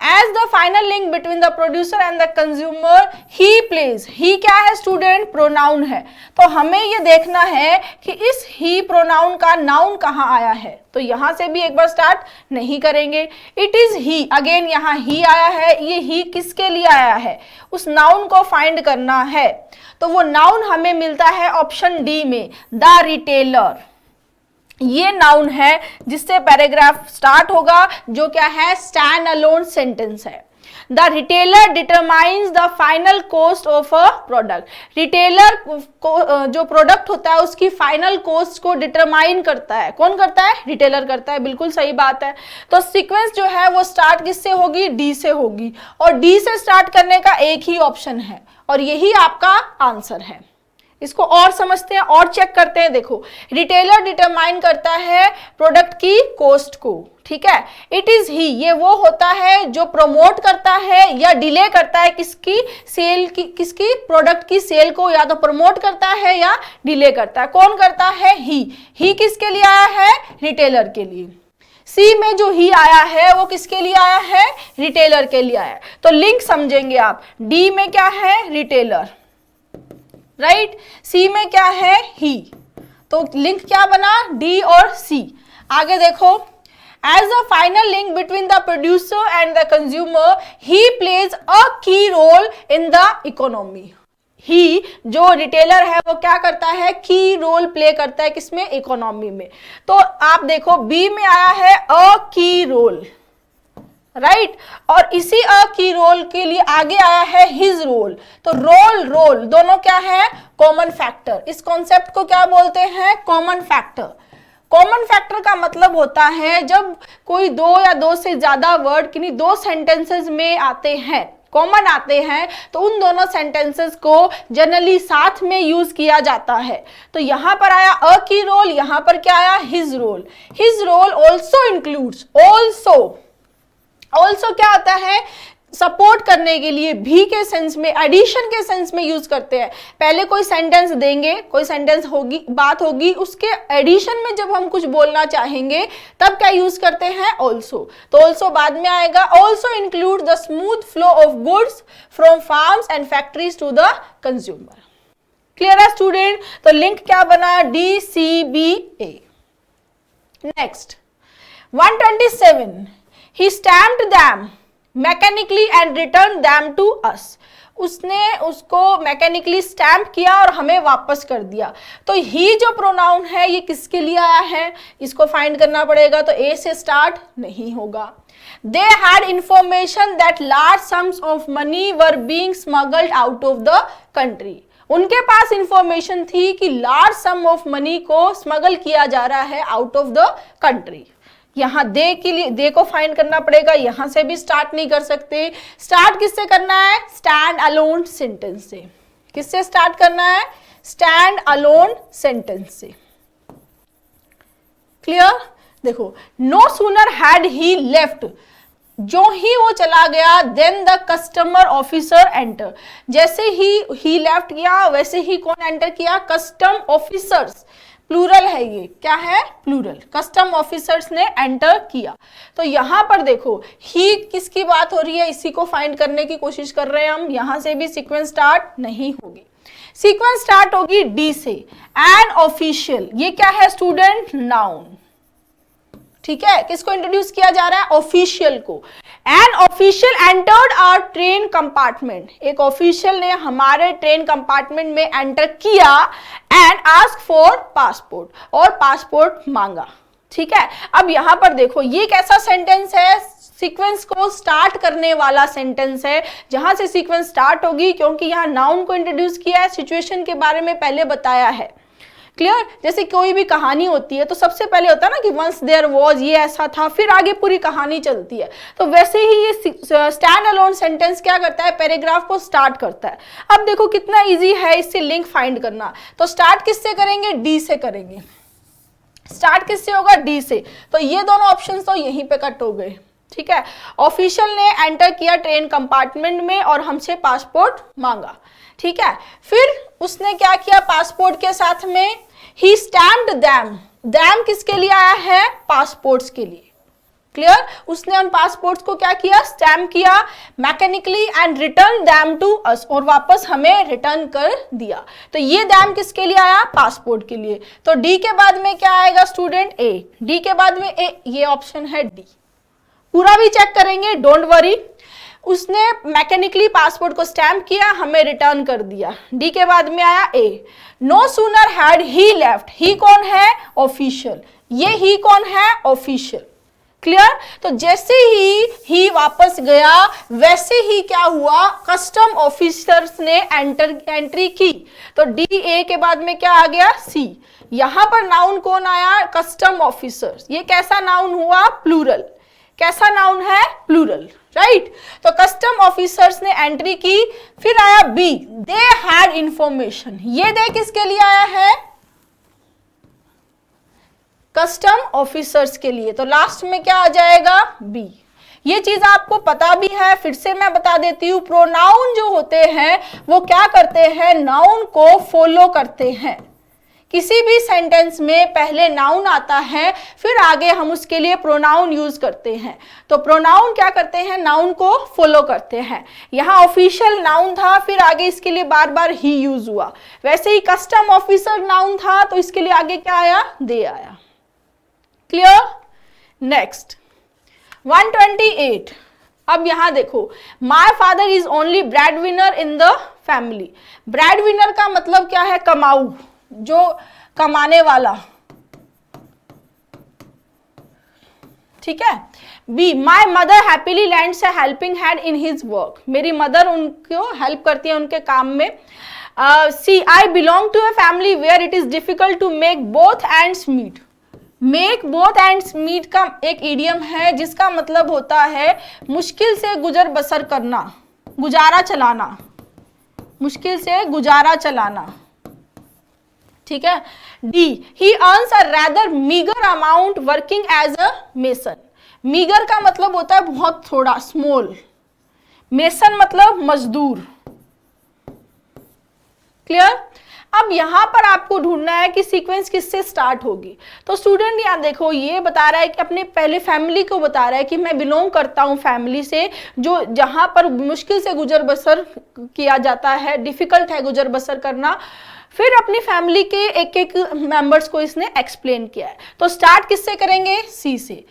As the final link between the producer and the consumer, he plays, he क्या है स्टूडेंट, प्रोनाउन है। तो हमें ये देखना है कि इस he प्रोनाउन का नाउन कहाँ आया है, तो यहां से भी एक बार स्टार्ट नहीं करेंगे। इट इज ही, अगेन यहाँ ही आया है, ये ही किसके लिए आया है, उस नाउन को फाइंड करना है। तो वो नाउन हमें मिलता है ऑप्शन डी में, द रिटेलर। ये नाउन है जिससे पैराग्राफ स्टार्ट होगा, जो क्या है, स्टैंड अलोन सेंटेंस है। The retailer determines the final cost of a product. Retailer को जो प्रोडक्ट होता है उसकी फाइनल कॉस्ट को डिटरमाइन करता है। कौन करता है, रिटेलर करता है, बिल्कुल सही बात है। तो सीक्वेंस जो है वो स्टार्ट किससे होगी, डी से होगी, और डी से स्टार्ट करने का एक ही ऑप्शन है और यही आपका आंसर है। इसको और समझते हैं और चेक करते हैं। देखो रिटेलर डिटरमाइन करता है प्रोडक्ट की कॉस्ट को, ठीक है। इट इज ही, ये वो होता है जो प्रमोट करता है या डिले करता है किसकी सेल की, किसकी प्रोडक्ट की सेल को, या तो प्रमोट करता है या डिले करता है। कौन करता है, ही किसके लिए आया है, रिटेलर के लिए। सी में जो ही आया है वो किसके लिए आया है, रिटेलर के लिए आया है। तो लिंक समझेंगे आप, डी में क्या है, रिटेलर, राइट, सी में क्या है, ही। तो लिंक क्या बना, डी और सी। आगे देखो, as a final link between the producer and the consumer, he plays a key role in the economy. ही जो रिटेलर है वो क्या करता है, की रोल प्ले करता है किसमें, इकोनॉमी में। तो आप देखो बी में आया है अ की रोल, राइट, और इसी अ की रोल के लिए आगे आया है हिज रोल। तो रोल दोनों क्या है, कॉमन फैक्टर। इस कॉन्सेप्ट को क्या बोलते हैं, कॉमन फैक्टर। कॉमन फैक्टर का मतलब होता है जब कोई दो या दो से ज्यादा वर्ड किन्हीं दो सेंटेंसेस में आते हैं, कॉमन आते हैं, तो उन दोनों सेंटेंसेस को जनरली साथ में यूज किया जाता है। तो यहां पर आया अ की रोल, यहां पर क्या आया, his role. His role also includes, also क्या होता है, सपोर्ट करने के लिए, भी के सेंस में, एडिशन के सेंस में यूज करते हैं। पहले कोई सेंटेंस देंगे, कोई सेंटेंस होगी, बात होगी, उसके एडिशन में जब हम कुछ बोलना चाहेंगे तब क्या यूज करते हैं, ऑल्सो। तो ऑल्सो बाद में आएगा। Also include the smooth flow of goods from farms and factories to the consumer. Clear है स्टूडेंट। तो लिंक क्या बना, D C B A. Next 127, he stamped them mechanically and returned them to us। उसने उसको mechanically stamp किया और हमें वापस कर दिया। तो ही जो प्रोनाउन है ये किसके लिए आया है, इसको फाइंड करना पड़ेगा। तो ए से स्टार्ट नहीं होगा। They had information that large sums of money were being smuggled out of the country। उनके पास इंफॉर्मेशन थी कि लार्ज सम ऑफ मनी को स्मगल किया जा रहा है आउट ऑफ द कंट्री। यहाँ दे के लिए, दे को फाइंड करना पड़ेगा, यहां से भी स्टार्ट नहीं कर सकते। स्टार्ट किससे करना है, स्टैंड अलोन सेंटेंस से। किससे स्टार्ट करना है, स्टैंड अलोन सेंटेंस से। क्लियर। देखो, no sooner had he left, जो ही वो चला गया, then the customer officer enter. जैसे ही लेफ्ट किया वैसे ही कौन एंटर किया, कस्टम ऑफिसर्स। प्लूरल है ये, क्या है, प्लूरल। कस्टम ऑफिसर्स ने एंटर किया। तो यहां पर देखो ही किसकी बात हो रही है, इसी को फाइंड करने की कोशिश कर रहे हैं हम। यहां से भी सीक्वेंस स्टार्ट नहीं होगी, सीक्वेंस स्टार्ट होगी डी से। एन ऑफिशियल, ये क्या है स्टूडेंट, नाउन। ठीक है, किसको इंट्रोड्यूस किया जा रहा है, ऑफिशियल को। An official entered our train compartment, एक ऑफिशियल ने हमारे ट्रेन कंपार्टमेंट में एंटर किया एंड आस्क फॉर पासपोर्ट, और पासपोर्ट मांगा। ठीक है, अब यहां पर देखो ये कैसा सेंटेंस है, सीक्वेंस को स्टार्ट करने वाला सेंटेंस है, जहां से सीक्वेंस स्टार्ट होगी, क्योंकि यहां नाउन को इंट्रोड्यूस किया है, सिचुएशन के बारे में पहले बताया है। क्लियर? जैसे कोई भी कहानी होती है तो सबसे पहले होता है ना कि वंस देयर वाज, ये ऐसा था, फिर आगे पूरी कहानी चलती है। तो वैसे ही ये स्टैंड अलोन सेंटेंस क्या करता है, पैराग्राफ को स्टार्ट करता है। अब देखो कितना इजी है इससे लिंक फाइंड करना। तो स्टार्ट किससे करेंगे, डी से करेंगे। स्टार्ट किससे होगा, डी से। तो ये दोनों ऑप्शन तो यहीं पे कट हो गए, ठीक है। ऑफिशियल ने एंटर किया ट्रेन कंपार्टमेंट में और हमसे पासपोर्ट मांगा, ठीक है। फिर उसने क्या किया, पासपोर्ट के साथ में ही स्टैम्प्ड दैम। दैम किसके लिए आया है, पासपोर्ट्स के लिए। क्लियर? उसने उन पासपोर्ट्स को क्या किया, स्टैम्प किया mechanically and return them to us, और वापस हमें रिटर्न कर दिया। तो ये दैम किसके लिए आया, पासपोर्ट के लिए। तो डी के बाद में क्या आएगा स्टूडेंट, ए। डी के बाद में ए, ये ऑप्शन है डी। पूरा भी चेक करेंगे, डोंट वरी। उसने मैकेनिकली पासपोर्ट को स्टैम्प किया, हमें रिटर्न कर दिया। डी के बाद में आया A. No sooner had he left. He कौन है, ऑफिशियल। ये ही कौन है, ऑफिशियल। क्लियर? तो जैसे ही वापस गया वैसे ही क्या हुआ, कस्टम ऑफिसर्स ने एंट्री की। तो डी ए के बाद में क्या आ गया, सी। यहां पर नाउन कौन आया, कस्टम ऑफिसर्स। ये कैसा नाउन हुआ, प्लूरल। कैसा नाउन है, प्लूरल, राइट। तो कस्टम ऑफिसर्स ने एंट्री की। फिर आया बी, दे हैड इंफॉर्मेशन। ये दे किसके लिए आया है, कस्टम ऑफिसर्स के लिए। तो लास्ट में क्या आ जाएगा, बी। ये चीज आपको पता भी है, फिर से मैं बता देती हूं। प्रोनाउन जो होते हैं वो क्या करते हैं, नाउन को फॉलो करते हैं। किसी भी सेंटेंस में पहले नाउन आता है, फिर आगे हम उसके लिए प्रोनाउन यूज करते हैं। तो प्रोनाउन क्या करते हैं, नाउन को फॉलो करते हैं। यहाँ ऑफिशियल नाउन था, फिर आगे इसके लिए बार बार ही यूज हुआ। वैसे ही कस्टम ऑफिसर नाउन था, तो इसके लिए आगे क्या आया, दे आया। क्लियर? नेक्स्ट 128। अब यहां देखो, my father is only bread winner in the family. Bread winner का मतलब क्या है, कमाऊ, जो कमाने वाला, ठीक है। B, my mother happily lends a helping hand in his work. मेरी मदर उनको हेल्प करती है उनके काम में। C, I belong to a family where it is difficult to make both ends meet. Make both ends meet का एक idiom है जिसका मतलब होता है मुश्किल से गुजर बसर करना, गुजारा चलाना, मुश्किल से गुजारा चलाना, ठीक है। D, he earns a rather meagre amount working as a mason. Meagre का मतलब होता है बहुत थोड़ा, स्मॉल। मेसन मतलब मजदूर। क्लियर? अब यहां पर आपको ढूंढना है कि सीक्वेंस किससे स्टार्ट होगी। तो स्टूडेंट यहां देखो, ये बता रहा है कि अपने पहले फैमिली को बता रहा है कि मैं बिलोंग करता हूं फैमिली से जो जहां पर मुश्किल से गुजर बसर किया जाता है, डिफिकल्ट है गुजर बसर करना। फिर अपनी फैमिली के एक एक मेंबर्स को इसने एक्सप्लेन किया है। तो स्टार्ट किससे करेंगे, सी से।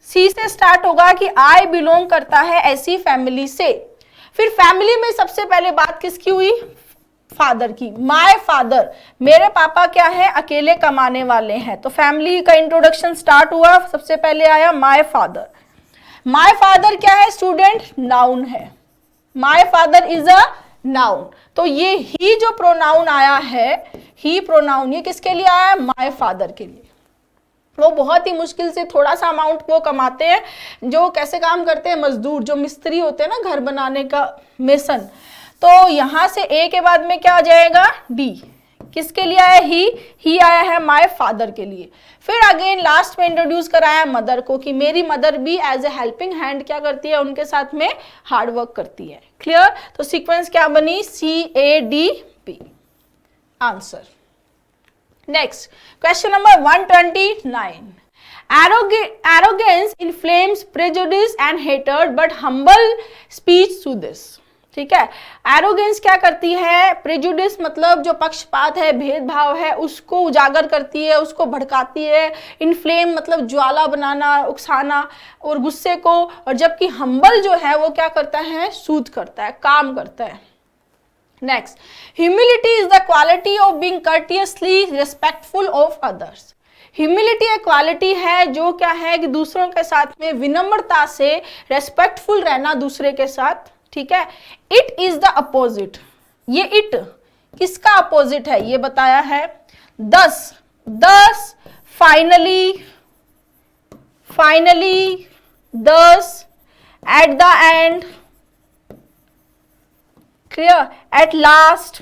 सी से स्टार्ट होगा कि आई बिलोंग करता है ऐसी फैमिली से। फिर फैमिली में सबसे पहले बात किसकी हुई, फादर की। माय फादर, मेरे पापा क्या है, अकेले कमाने वाले हैं। तो फैमिली का इंट्रोडक्शन स्टार्ट हुआ, सबसे पहले आया माय फादर। माय फादर क्या है स्टूडेंट, नाउन है। My father is a noun. तो ये ही जो प्रोनाउन आया है, ही प्रोनाउन, ये किसके लिए आया है, माय फादर के लिए। वो बहुत ही मुश्किल से थोड़ा सा अमाउंट वो कमाते हैं। जो कैसे काम करते हैं, मजदूर, जो मिस्त्री होते हैं ना घर बनाने का, मेसन। तो यहां से ए के बाद में क्या आ जाएगा, डी। किसके लिए आया, ही आया है माय फादर के लिए। फिर अगेन लास्ट में इंट्रोड्यूस कराया मदर को कि मेरी मदर भी एज ए हेल्पिंग हैंड क्या करती है, उनके साथ में हार्ड वर्क करती है। क्लियर? तो सीक्वेंस क्या बनी, C A D B. Answer. Next question number 129। Arrogance inflames prejudice and hatred, but humble speech soothes। ठीक है, एरोगेंस क्या करती है, प्रेजुडिस मतलब जो पक्षपात है, भेदभाव है, उसको उजागर करती है, उसको भड़काती है। इन्फ्लेम मतलब ज्वाला बनाना, उकसाना और गुस्से को। और जबकि हम्बल जो है वो क्या करता है, सूद करता है, काम करता है। Next, humility is the quality of being courteously respectful of others. Humility एक क्वालिटी है जो क्या है कि दूसरों के साथ में विनम्रता से रेस्पेक्टफुल रहना दूसरे के साथ। ठीक है, इट इज द अपोजिट। ये इट किसका अपोजिट है ये बताया है, 10 10 finally 10 at the end, clear, at last.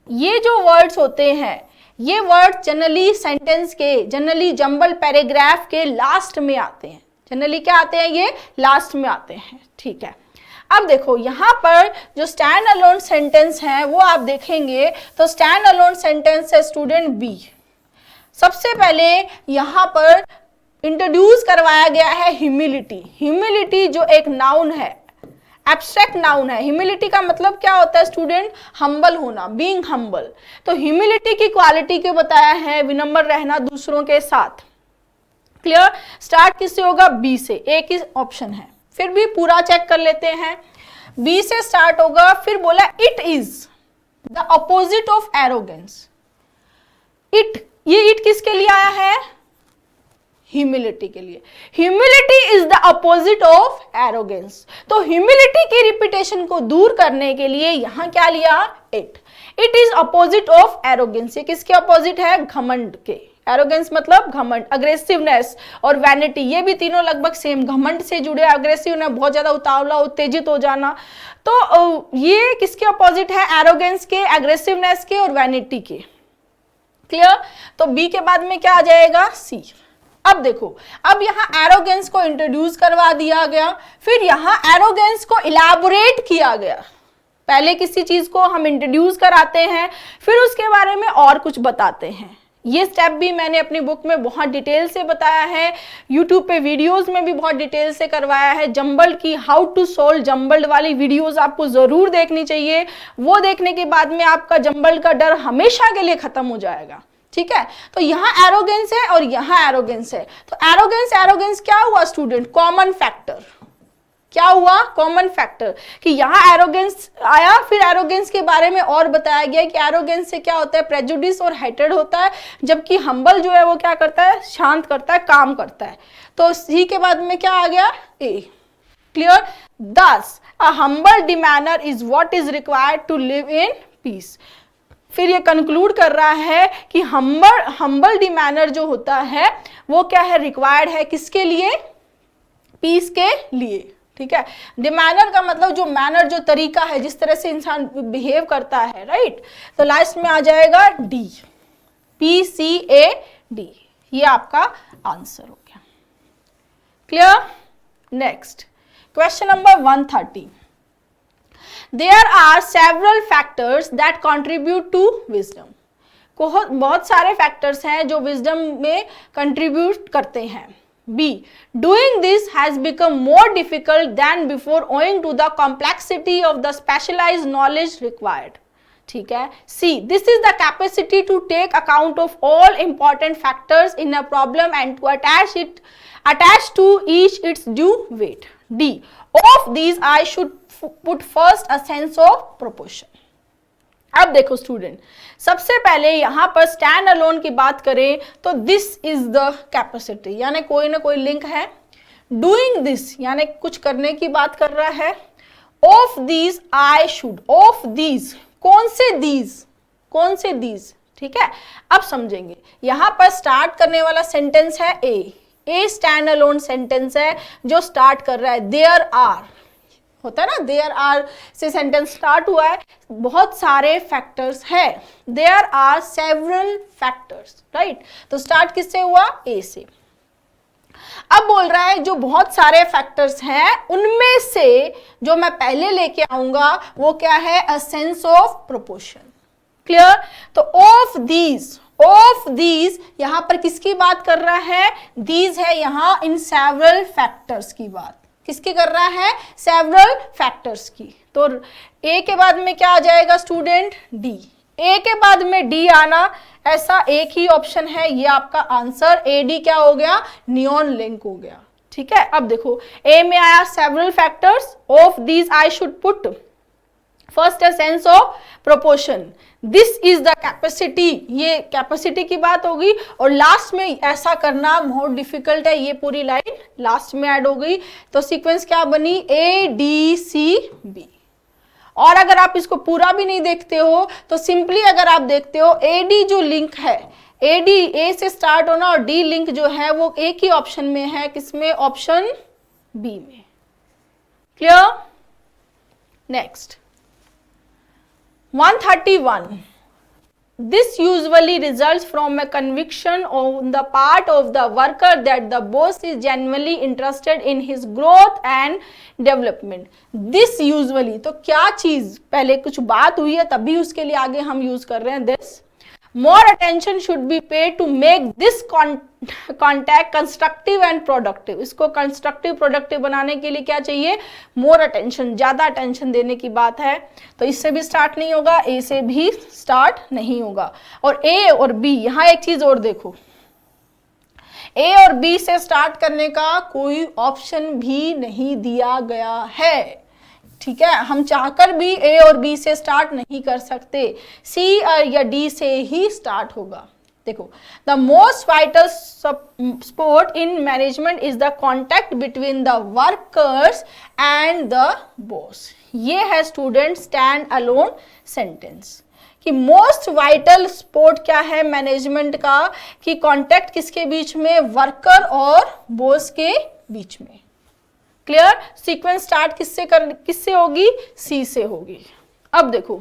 ये जो वर्ड्स होते हैं, ये वर्ड जनरली सेंटेंस के, जनरली जंबल पैराग्राफ के लास्ट में आते हैं। जनरली क्या आते हैं, ये लास्ट में आते हैं, ठीक है। अब देखो यहां पर जो स्टैंड अलोन सेंटेंस है वो आप देखेंगे तो स्टैंड अलोन सेंटेंस है स्टूडेंट बी। सबसे पहले यहां पर इंट्रोड्यूस करवाया गया है ह्यूमिलिटी। ह्यूमिलिटी जो एक नाउन है, एब्स्ट्रैक्ट नाउन है। ह्यूमिलिटी का मतलब क्या होता है स्टूडेंट, हम्बल होना, बीइंग हम्बल। तो ह्यूमिलिटी की क्वालिटी को बताया है विनम्र रहना दूसरों के साथ, क्लियर। स्टार्ट किससे होगा, बी से, एक ही ऑप्शन है। फिर भी पूरा चेक कर लेते हैं, बी से स्टार्ट होगा। फिर बोला it is the opposite of arrogance. It, ये इट किसके लिए आया है, ह्यूमिलिटी के लिए। Humility is the opposite of arrogance. तो ह्यूमिलिटी की रिपीटेशन को दूर करने के लिए यहां क्या लिया, it. It is opposite of arrogance. ये किसके अपोजिट है, घमंड के। एरोगेंस मतलब घमंड, अग्रेसिवनेस और वैनिटी, ये भी तीनों लगभग सेम, घमंड से जुड़े। अग्रेसिवनेस बहुत ज्यादा उतावला, उत्तेजित हो जाना। तो ये किसके अपोजिट है, एरोगेंस के, एग्रेसिवनेस के और वैनिटी के, क्लियर। तो बी के बाद में क्या आ जाएगा, सी। अब देखो, अब यहाँ एरोगेंस को इंट्रोड्यूस करवा दिया गया, फिर यहाँ एरोगेंस को इलैबोरेट किया गया। पहले किसी चीज को हम इंट्रोड्यूस कराते हैं, फिर उसके बारे में और कुछ बताते हैं। ये स्टेप भी मैंने अपनी बुक में बहुत डिटेल से बताया है, यूट्यूब पे वीडियोस में भी बहुत डिटेल से करवाया है। जंबल्ड की हाउ टू सोल्व जंबल्ड वाली वीडियोस आपको जरूर देखनी चाहिए। वो देखने के बाद में आपका जंबल्ड का डर हमेशा के लिए खत्म हो जाएगा, ठीक है। तो यहाँ एरोगेंस है और यहाँ एरोगेंस है। तो एरोगेंस, एरोगेंस क्या हुआ स्टूडेंट, कॉमन फैक्टर। क्या हुआ, कॉमन फैक्टर, कि यहाँ एरोगेंस आया, फिर एरोगेंस के बारे में और बताया गया कि एरोगेंस से क्या होता है, प्रेजुडिस और हेटेड होता है, जबकि हम्बल जो है वो क्या करता है, शांत करता है, काम करता है। तो सी के बाद में क्या आ गया, A, clear. Thus a humble demeanour is what is required to live in peace. फिर ये कंक्लूड कर रहा है कि हम्बल डिमैनर जो होता है वो क्या है, रिक्वायर्ड है, किसके लिए, पीस के लिए, ठीक है। डिमैनर का मतलब जो मैनर, जो तरीका है, जिस तरह से इंसान बिहेव करता है, राइट। तो लास्ट में आ जाएगा डी, PCAD, ये आपका आंसर हो गया, clear. Next question number 130। There are several factors that contribute to wisdom. बहुत सारे फैक्टर्स हैं जो विजडम में कंट्रीब्यूट करते हैं। B. Doing this has become more difficult than before owing to the complexity of the specialized knowledge required. ठीक है। C. This is the capacity to take account of all important factors in a problem and to attach to each its due weight. D. Of these I should put first a sense of proportion. अब देखो student, सबसे पहले यहां पर stand alone की बात करें तो दिस इज द कैपेसिटी, यानी कोई ना कोई लिंक है। डूइंग दिस यानी कुछ करने की बात कर रहा है। Of these I should, of these, कौन से दीज, कौन से दीज, ठीक है। अब समझेंगे, यहां पर स्टार्ट करने वाला सेंटेंस है ए स्टैंड अलोन सेंटेंस है जो स्टार्ट कर रहा है। देयर आर होता है ना, देयर आर से सेंटेंस स्टार्ट हुआ है, बहुत सारे फैक्टर्स है। There are several factors, right. तो स्टार्ट किससे हुआ, ए से। अब बोल रहा है जो बहुत सारे फैक्टर्स हैं उनमें से जो मैं पहले लेके आऊंगा वो क्या है, a sense of proportion, clear. तो ऑफ दीज यहां पर किसकी बात कर रहा है, दीज है यहां इन सेवरल फैक्टर्स की बात, किसकी कर रहा है, सेवरल फैक्टर्स की। तो ए के बाद में क्या आ जाएगा स्टूडेंट, डी। ए के बाद में डी आना, ऐसा एक ही ऑप्शन है, ये आपका आंसर। ए डी क्या हो गया, नियॉन लिंक हो गया, ठीक है। अब देखो ए में आया several factors, of these I should put first a sense of proportion, this is the capacity, ये कैपेसिटी की बात होगी। और लास्ट में ऐसा करना बहुत डिफिकल्ट है, ये पूरी लाइन लास्ट में ऐड हो गई। तो सीक्वेंस क्या बनी, A D C B। और अगर आप इसको पूरा भी नहीं देखते हो तो सिंपली अगर आप देखते हो एडी जो लिंक है, एडी ए से स्टार्ट होना और डी लिंक जो है वो एक ही ऑप्शन में है, किसमें? ऑप्शन बी में। Clear? Next 131. This usually results from a conviction on the part of the worker that the boss is genuinely interested in his growth and development. This usually, तो क्या चीज, पहले कुछ बात हुई है तभी उसके लिए आगे हम यूज कर रहे हैं this. More attention should be paid to make this contact constructive and productive. इसको constructive productive बनाने के लिए क्या चाहिए? More attention, ज्यादा attention देने की बात है। तो इससे भी स्टार्ट नहीं होगा, ए से भी स्टार्ट नहीं होगा। और ए और बी, यहाँ एक चीज और देखो, ए और बी से स्टार्ट करने का कोई ऑप्शन भी नहीं दिया गया है। ठीक है, हम चाहकर भी ए और बी से स्टार्ट नहीं कर सकते, सी या डी से ही स्टार्ट होगा। देखो, the most vital support in management is the contact between the workers and the boss. ये है स्टूडेंट स्टैंड अलोन सेंटेंस कि मोस्ट वाइटल सपोर्ट क्या है मैनेजमेंट का, कि कॉन्टैक्ट किसके बीच में? वर्कर और बॉस के बीच में। क्लियर? सीक्वेंस स्टार्ट किससे होगी? सी से होगी। अब देखो,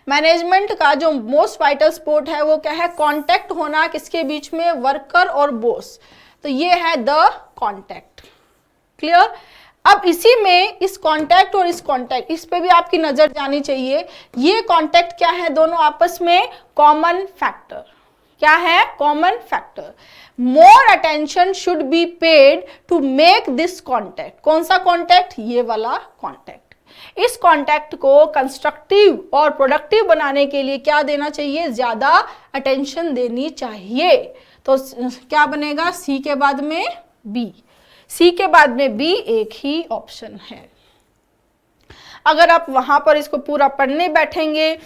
मैनेजमेंट का जो मोस्ट वाइटल सपोर्ट है वो क्या है? कांटेक्ट होना किसके बीच में? वर्कर और बॉस। तो ये है द कांटेक्ट। क्लियर? अब इसी में इस कांटेक्ट और इस कांटेक्ट, इस पे भी आपकी नजर जानी चाहिए। ये कांटेक्ट क्या है? दोनों आपस में कॉमन फैक्टर। क्या है? Common factor. More attention should be paid to make this contact. कौन सा कॉन्टैक्ट? ये वाला कॉन्टैक्ट। इस कॉन्टैक्ट को कंस्ट्रक्टिव और प्रोडक्टिव बनाने के लिए क्या देना चाहिए? ज्यादा अटेंशन देनी चाहिए। तो क्या बनेगा? सी के बाद में बी, सी के बाद में बी एक ही ऑप्शन है। अगर आप वहां पर इसको पूरा पढ़ने बैठेंगे,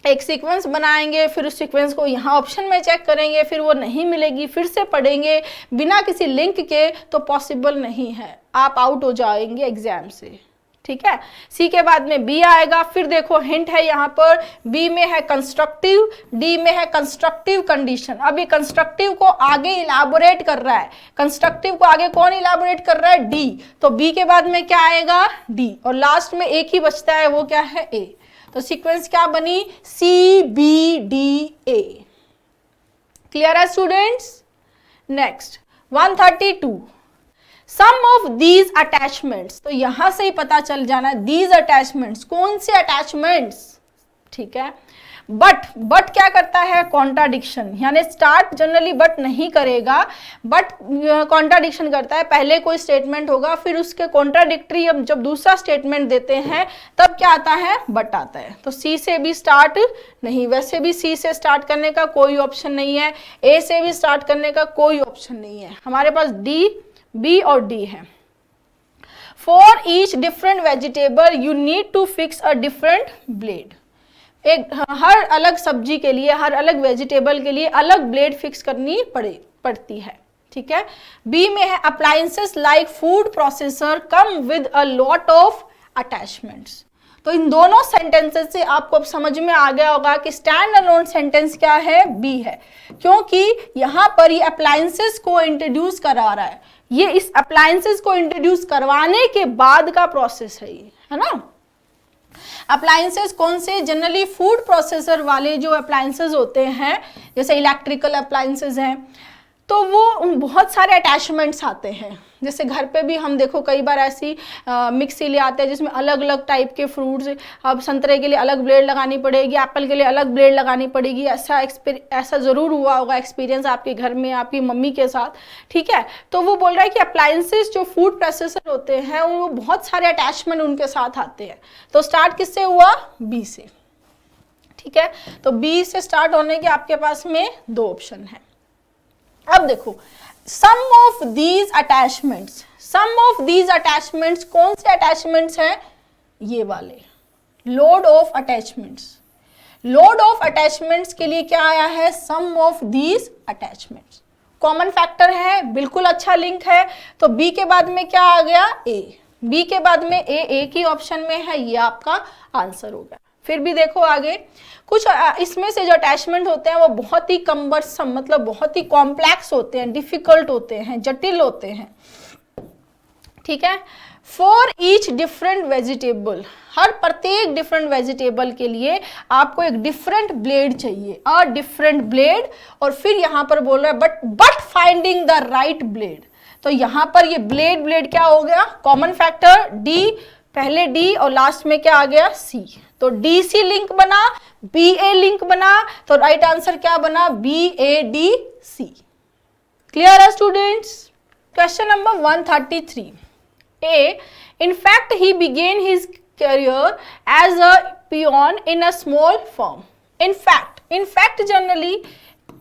एक सीक्वेंस बनाएंगे, फिर उस सीक्वेंस को यहाँ ऑप्शन में चेक करेंगे, फिर वो नहीं मिलेगी, फिर से पढ़ेंगे बिना किसी लिंक के, तो पॉसिबल नहीं है, आप आउट हो जाएंगे एग्जाम से। ठीक है, सी के बाद में बी आएगा। फिर देखो हिंट है यहाँ पर, बी में है कंस्ट्रक्टिव, डी में है कंस्ट्रक्टिव कंडीशन। अब ये कंस्ट्रक्टिव को आगे इलाबोरेट कर रहा है, कंस्ट्रक्टिव को आगे कौन इलाबोरेट कर रहा है? डी। तो बी के बाद में क्या आएगा? डी, और लास्ट में एक ही बचता है, वो क्या है? ए। तो सीक्वेंस क्या बनी? C B D A. Clear है students? Next 132, some of these attachments. तो यहां से ही पता चल जाना, दीज अटैचमेंट्स, कौन से अटैचमेंट्स? ठीक है, बट क्या करता है? कॉन्ट्राडिक्शन, यानी स्टार्ट जनरली बट नहीं करेगा, बट कॉन्ट्राडिक्शन करता है। पहले कोई स्टेटमेंट होगा, फिर उसके कॉन्ट्राडिक्टरी जब दूसरा स्टेटमेंट देते हैं तब क्या आता है? बट आता है। तो सी से भी स्टार्ट नहीं, वैसे भी सी से स्टार्ट करने का कोई ऑप्शन नहीं है, ए से भी स्टार्ट करने का कोई ऑप्शन नहीं है, हमारे पास डी, बी और डी है। For each different vegetable you need to fix a different blade. एक हर अलग सब्जी के लिए, हर अलग वेजिटेबल के लिए अलग ब्लेड फिक्स करनी पड़ती है। ठीक है, बी में है appliances like food processor come with a lot of attachments. तो इन दोनों सेंटेंसेस से आपको अब समझ में आ गया होगा कि स्टैंड अलोन सेंटेंस क्या है? बी है, क्योंकि यहां पर ये अप्लायंसेस को इंट्रोड्यूस करा रहा है। ये इस अप्लायंसेस को इंट्रोड्यूस करवाने के बाद का प्रोसेस है ये, है ना। अप्लायंसेस कौन से? जनरली फूड प्रोसेसर वाले जो अप्लायंसेस होते हैं, जैसे इलेक्ट्रिकल अप्लायंसेस हैं, तो वो उन बहुत सारे अटैचमेंट्स आते हैं। जैसे घर पे भी हम देखो कई बार ऐसी मिक्सी ले आते हैं जिसमें अलग अलग टाइप के फ्रूट्स, अब संतरे के लिए अलग ब्लेड लगानी पड़ेगी, एप्पल के लिए अलग ब्लेड लगानी पड़ेगी। ऐसा ज़रूर हुआ होगा एक्सपीरियंस आपके घर में आपकी मम्मी के साथ। ठीक है, तो वो बोल रहा है कि अप्लायंसेस जो फूड प्रोसेसर होते हैं वो बहुत सारे अटैचमेंट उनके साथ आते हैं। तो स्टार्ट किससे हुआ? बी से। ठीक है, तो बी से स्टार्ट होने के आपके पास में दो ऑप्शन है। अब देखो, some of these attachments, some of these attachments कौन से अटैचमेंट्स हैं? ये वाले load of attachments. Load of attachments के लिए क्या आया है? Some of these attachments. Common factor है, बिल्कुल अच्छा लिंक है। तो बी के बाद में क्या आ गया? ए। बी के बाद में ए एक ही ऑप्शन में है, ये आपका आंसर हो गया। फिर भी देखो आगे कुछ इसमें से जो अटैचमेंट होते हैं वो बहुत ही कम्बरसम, मतलब बहुत ही कॉम्प्लेक्स होते हैं, डिफिकल्ट होते हैं, जटिल होते हैं, ठीक है। फॉर ईच डिफरेंट वेजिटेबल, हर प्रत्येक डिफरेंट वेजिटेबल के लिए आपको एक डिफरेंट ब्लेड चाहिए, अ डिफरेंट ब्लेड। और फिर यहां पर बोल रहा है but finding the right blade. तो यहां पर ये ब्लेड क्या हो गया, कॉमन फैक्टर डी, पहले डी और लास्ट में क्या आ गया, सी। तो डी सी लिंक बना, बी ए लिंक बना, तो राइट आंसर क्या बना, B A D C. Clear है students. Question number 133, A, in fact, he began his career as a peon in a small firm. In fact generally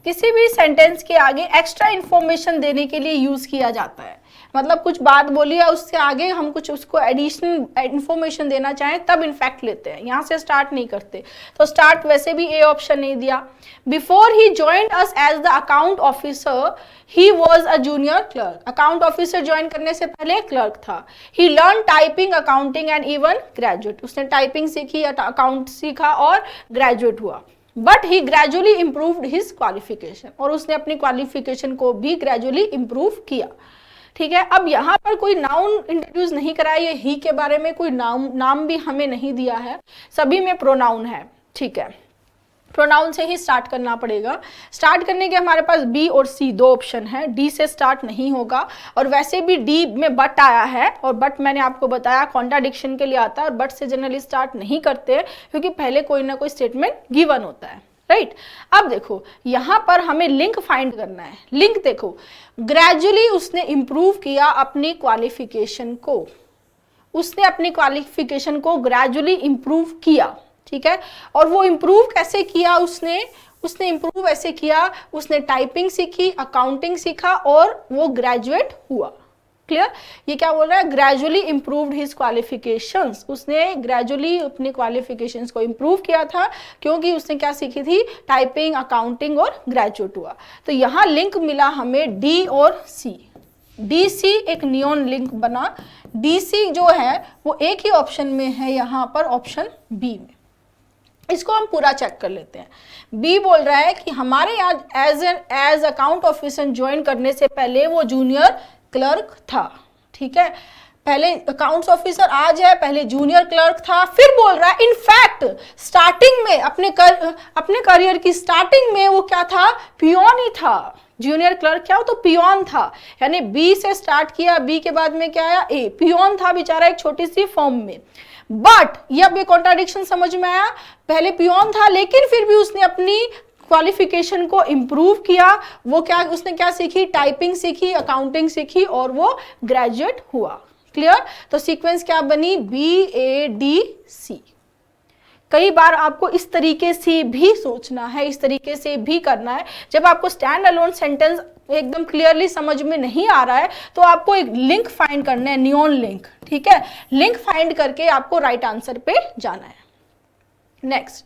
किसी भी sentence के आगे extra information देने के लिए यूज किया जाता है। मतलब कुछ बात बोली है, उससे आगे हम कुछ उसको एडिशनल इंफॉर्मेशन देना चाहें तब इनफैक्ट लेते हैं, यहाँ से स्टार्ट नहीं करते। तो स्टार्ट वैसे भी ए ऑप्शन नहीं दिया। Before he joined us as the account officer he was a junior clerk. Account officer join करने से पहले क्लर्क था। He learn typing, accounting and even graduate. उसने टाइपिंग सीखी, अकाउंट सीखा और ग्रेजुएट हुआ। But he gradually improved his qualification, और उसने अपनी क्वालिफिकेशन को भी ग्रेजुअली इम्प्रूव किया। ठीक है, अब यहाँ पर कोई नाउन इंट्रोड्यूस नहीं कराया, ये ही के बारे में कोई नाम भी हमें नहीं दिया है, सभी में प्रोनाउन है। ठीक है, प्रोनाउन से ही स्टार्ट करना पड़ेगा। स्टार्ट करने के हमारे पास बी और सी दो ऑप्शन है, डी से स्टार्ट नहीं होगा। और वैसे भी डी में बट आया है, और बट मैंने आपको बताया कॉन्ट्राडिक्शन के लिए आता है, और बट से जनरली स्टार्ट नहीं करते क्योंकि पहले कोई ना कोई स्टेटमेंट गिवन होता है, राइट। अब देखो यहाँ पर हमें लिंक फाइंड करना है। लिंक देखो, ग्रेजुअली उसने इंप्रूव किया अपनी क्वालिफिकेशन को, उसने अपनी क्वालिफिकेशन को ग्रेजुअली इंप्रूव किया। ठीक है, और वो इम्प्रूव कैसे किया, उसने इम्प्रूव ऐसे किया, उसने टाइपिंग सीखी, अकाउंटिंग सीखा और वो ग्रेजुएट हुआ। क्लियर, ये क्या बोल रहा है, ग्रेजुअली इम्प्रूव्ड हिज क्वालिफिकेशंस। उसने ग्रेजुअली अपनी क्वालिफिकेशंस को इम्प्रूव किया था क्योंकि उसने क्या सीखी थी, टाइपिंग, अकाउंटिंग और ग्रेजुएट हुआ। तो यहाँ लिंक मिला हमें डी और सी। डी सी एक नियॉन लिंक बना। डी सी जो है वो एक ही ऑप्शन में है, यहाँ पर ऑप्शन बी में। इसको हम पूरा चेक कर लेते हैं। बी बोल रहा है कि हमारे यहाँ एज अकाउंट ऑफिसर ज्वाइन करने से पहले वो जूनियर क्लर्क था। ठीक है, पहले अकाउंट्स ऑफिसर आज है, पहले जूनियर क्लर्क था। फिर बोल रहा है इनफैक्ट स्टार्टिंग में अपने करियर की स्टार्टिंग में वो क्या था, पियोन ही था। जूनियर क्लर्क क्या हो तो पियोन था, यानी बी से स्टार्ट किया, बी के बाद में क्या आया, ए। पियोन था बेचारा एक छोटी सी फॉर्म में। बट ये अब ये कॉन्ट्राडिक्शन समझ में आया, पहले पियोन था लेकिन फिर भी उसने अपनी क्वालिफिकेशन को इम्प्रूव किया। वो क्या, उसने क्या सीखी, टाइपिंग सीखी, अकाउंटिंग सीखी और वो ग्रेजुएट हुआ। क्लियर, तो सीक्वेंस क्या बनी, बी ए डी सी। कई बार आपको इस तरीके से भी सोचना है, इस तरीके से भी करना है। जब आपको स्टैंड अलोन सेंटेंस एकदम क्लियरली समझ में नहीं आ रहा है तो आपको एक लिंक फाइंड करना है, नियॉन लिंक। ठीक है, लिंक फाइंड करके आपको राइट आंसर पे जाना है। नेक्स्ट,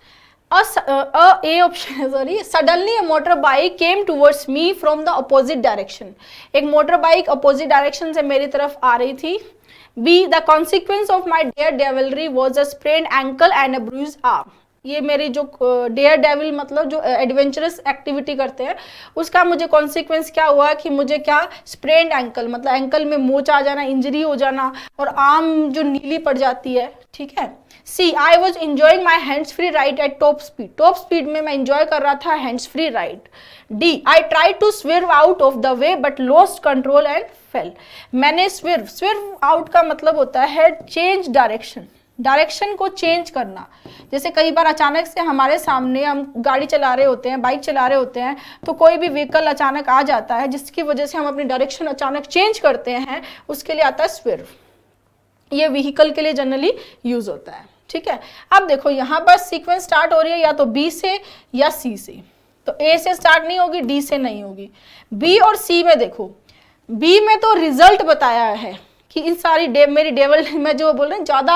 ए ऑप्शन है, sorry. Suddenly a motor bike came towards me from the opposite direction. एक मोटर बाइक अपोजिट डायरेक्शन से मेरी तरफ आ रही थी। B, the consequence of my daredevilry was a sprained ankle and a bruise arm. ये मेरी जो डेयर डेविल मतलब जो एडवेंचरस एक्टिविटी करते हैं उसका मुझे कॉन्सिक्वेंस क्या हुआ कि मुझे क्या, स्प्रेन्ड एंकल मतलब एंकल में मोच आ जाना, इंजरी हो जाना, और आर्म जो नीली पड़ जाती है। ठीक है। C, I was enjoying my hands free ride at top speed. Top speed में मैं इंजॉय कर रहा था hands free ride. D, I try to swerve out of the way but lost control and fell. मैंने swerve out का मतलब होता है चेंज डायरेक्शन, डायरेक्शन को चेंज करना। जैसे कई बार अचानक से हमारे सामने हम गाड़ी चला रहे होते हैं, बाइक चला रहे होते हैं, तो कोई भी व्हीकल अचानक आ जाता है जिसकी वजह से हम अपनी डायरेक्शन अचानक चेंज करते हैं, उसके लिए आता है स्विर्व। ये व्हीकल के लिए जनरली यूज होता है। ठीक है, अब देखो यहाँ पर सीक्वेंस स्टार्ट हो रही है या तो बी से या सी से। तो ए से स्टार्ट नहीं होगी, डी से नहीं होगी। बी और सी में देखो, बी में तो रिजल्ट बताया है कि इन सारी मेरी डेवल मैं जो बोल रहे हैं ज़्यादा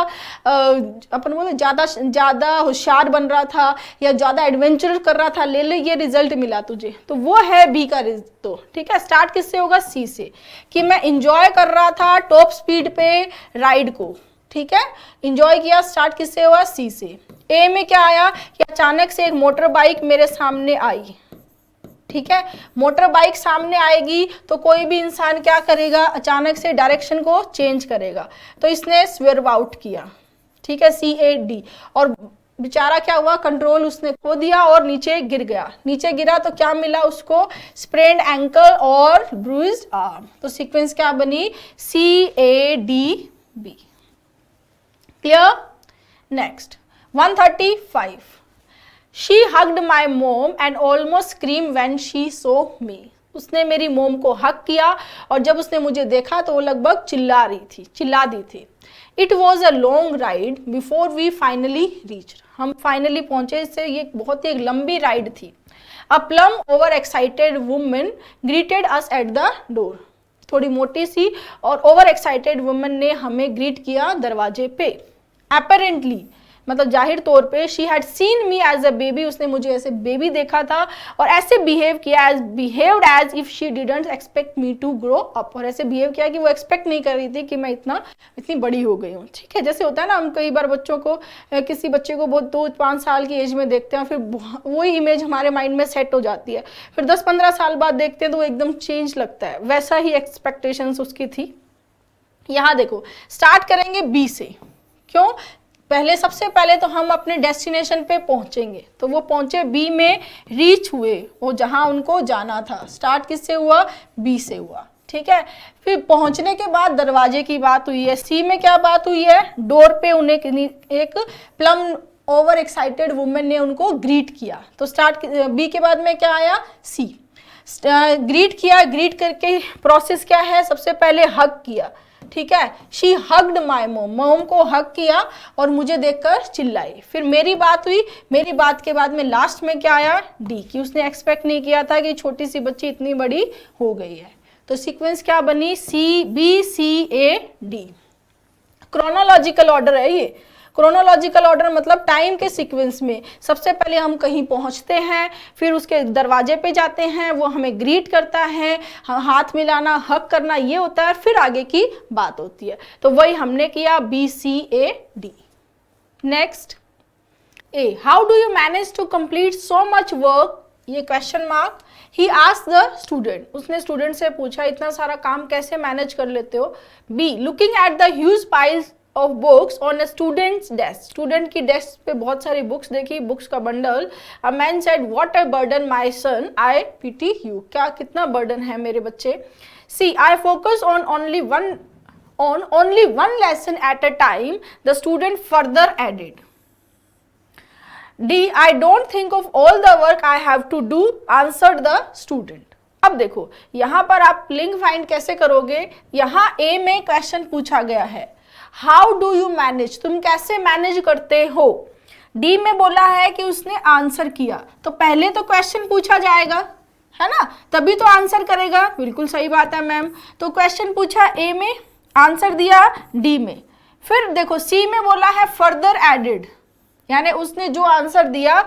अपन बोले ज़्यादा होशियार बन रहा था या ज़्यादा एडवेंचर कर रहा था, ले ले ये रिजल्ट मिला तुझे, तो वो है बी का तो ठीक है। स्टार्ट किससे होगा? सी से, कि मैं इंजॉय कर रहा था टॉप स्पीड पे राइड को, ठीक है, इंजॉय किया। स्टार्ट किससे हुआ? सी से। ए में क्या आया कि अचानक से एक मोटर बाइक मेरे सामने आई, ठीक है, मोटर बाइक सामने आएगी तो कोई भी इंसान क्या करेगा? अचानक से डायरेक्शन को चेंज करेगा, तो इसने स्वेर्व आउट किया, ठीक है, CAD, और बेचारा क्या हुआ? कंट्रोल उसने खो दिया और नीचे गिर गया। नीचे गिरा तो क्या मिला उसको? स्प्रेन्ड एंकल और ब्रूइज्ड आर्म। तो सीक्वेंस क्या बनी? CADB। Clear? Next 135। She hugged my mom and almost screamed when she saw me. उसने मेरी मोम को हक किया और जब उसने मुझे देखा तो वो लगभग चिल्ला दी थी। It was a long ride before we finally reached. हम फाइनली पहुंचे, इससे ये बहुत ही एक लंबी राइड थी। A plump over excited woman greeted us at the door. थोड़ी मोटी सी और ओवर एक्साइटेड वुमन ने हमें ग्रीट किया दरवाजे पे। Apparently, मतलब जाहिर तौर पे, she had seen me as a baby, उसने मुझे ऐसे बेबी देखा था और ऐसे behaved as if she didn't expect me to grow up, और ऐसे बिहेव किया कि वो एक्सपेक्ट नहीं कर रही थी कि मैं इतनी बड़ी हो गई हूँ, ठीक है। जैसे होता है ना, हम कई बार बच्चों को, किसी बच्चे को बहुत 2-5 साल की एज में देखते हैं, फिर वही इमेज हमारे माइंड में सेट हो जाती है, फिर 10-15 साल बाद देखते हैं तो वो एकदम चेंज लगता है। वैसा ही एक्सपेक्टेशंस उसकी थी। यहाँ देखो, स्टार्ट करेंगे बी से। क्यों? सबसे पहले तो हम अपने डेस्टिनेशन पे पहुंचेंगे, तो वो पहुंचे बी में, रीच हुए वो जहां उनको जाना था। स्टार्ट किससे हुआ? बी से हुआ, ठीक है। फिर पहुंचने के बाद दरवाजे की बात हुई है। सी में क्या बात हुई है? डोर पे उन्हें एक प्लम ओवर एक्साइटेड वुमेन ने उनको ग्रीट किया। तो स्टार्ट बी के बाद में क्या आया? सी। ग्रीट किया, ग्रीट करके प्रोसेस क्या है? सबसे पहले हग किया, ठीक है। शी हग्ड माई मोम को हग किया और मुझे देखकर चिल्लाई। फिर मेरी बात हुई, मेरी बात के बाद में लास्ट में क्या आया? डी, कि उसने एक्सपेक्ट नहीं किया था कि छोटी सी बच्ची इतनी बड़ी हो गई है। तो सीक्वेंस क्या बनी? CBCAD। क्रोनोलॉजिकल ऑर्डर है ये। क्रोनोलॉजिकल ऑर्डर मतलब टाइम के सीक्वेंस में सबसे पहले हम कहीं पहुंचते हैं, फिर उसके दरवाजे पे जाते हैं, वो हमें ग्रीट करता है, हाथ मिलाना, हक करना, ये होता है, फिर आगे की बात होती है। तो वही हमने किया, BCAD। Next A, how do you manage to complete so much work? ये question mark. He asked the student, उसने स्टूडेंट से पूछा इतना सारा काम कैसे मैनेज कर लेते हो? B, looking at the huge piles of books on a student's desk, student की डेस्क पे बहुत सारी बुक्स देखी, बुक्स का bundle. A man said what a burden my son, I pity you, क्या कितना बर्डन है मेरे बच्चे। C, I focus on only one lesson at a time, the student further added. D, I don't think of all the work I have to do, answered the student. अब देखो यहां पर आप लिंक फाइंड कैसे करोगे? यहां ए में question पूछा गया है, हाउ डू यू मैनेज, तुम कैसे मैनेज करते हो। डी में बोला है कि उसने आंसर किया, तो पहले तो क्वेश्चन पूछा जाएगा, है ना, तभी तो आंसर करेगा। बिल्कुल सही बात है मैम। तो क्वेश्चन पूछा ए में, आंसर दिया डी में। फिर देखो सी में बोला है फर्दर एडेड, यानी उसने जो आंसर दिया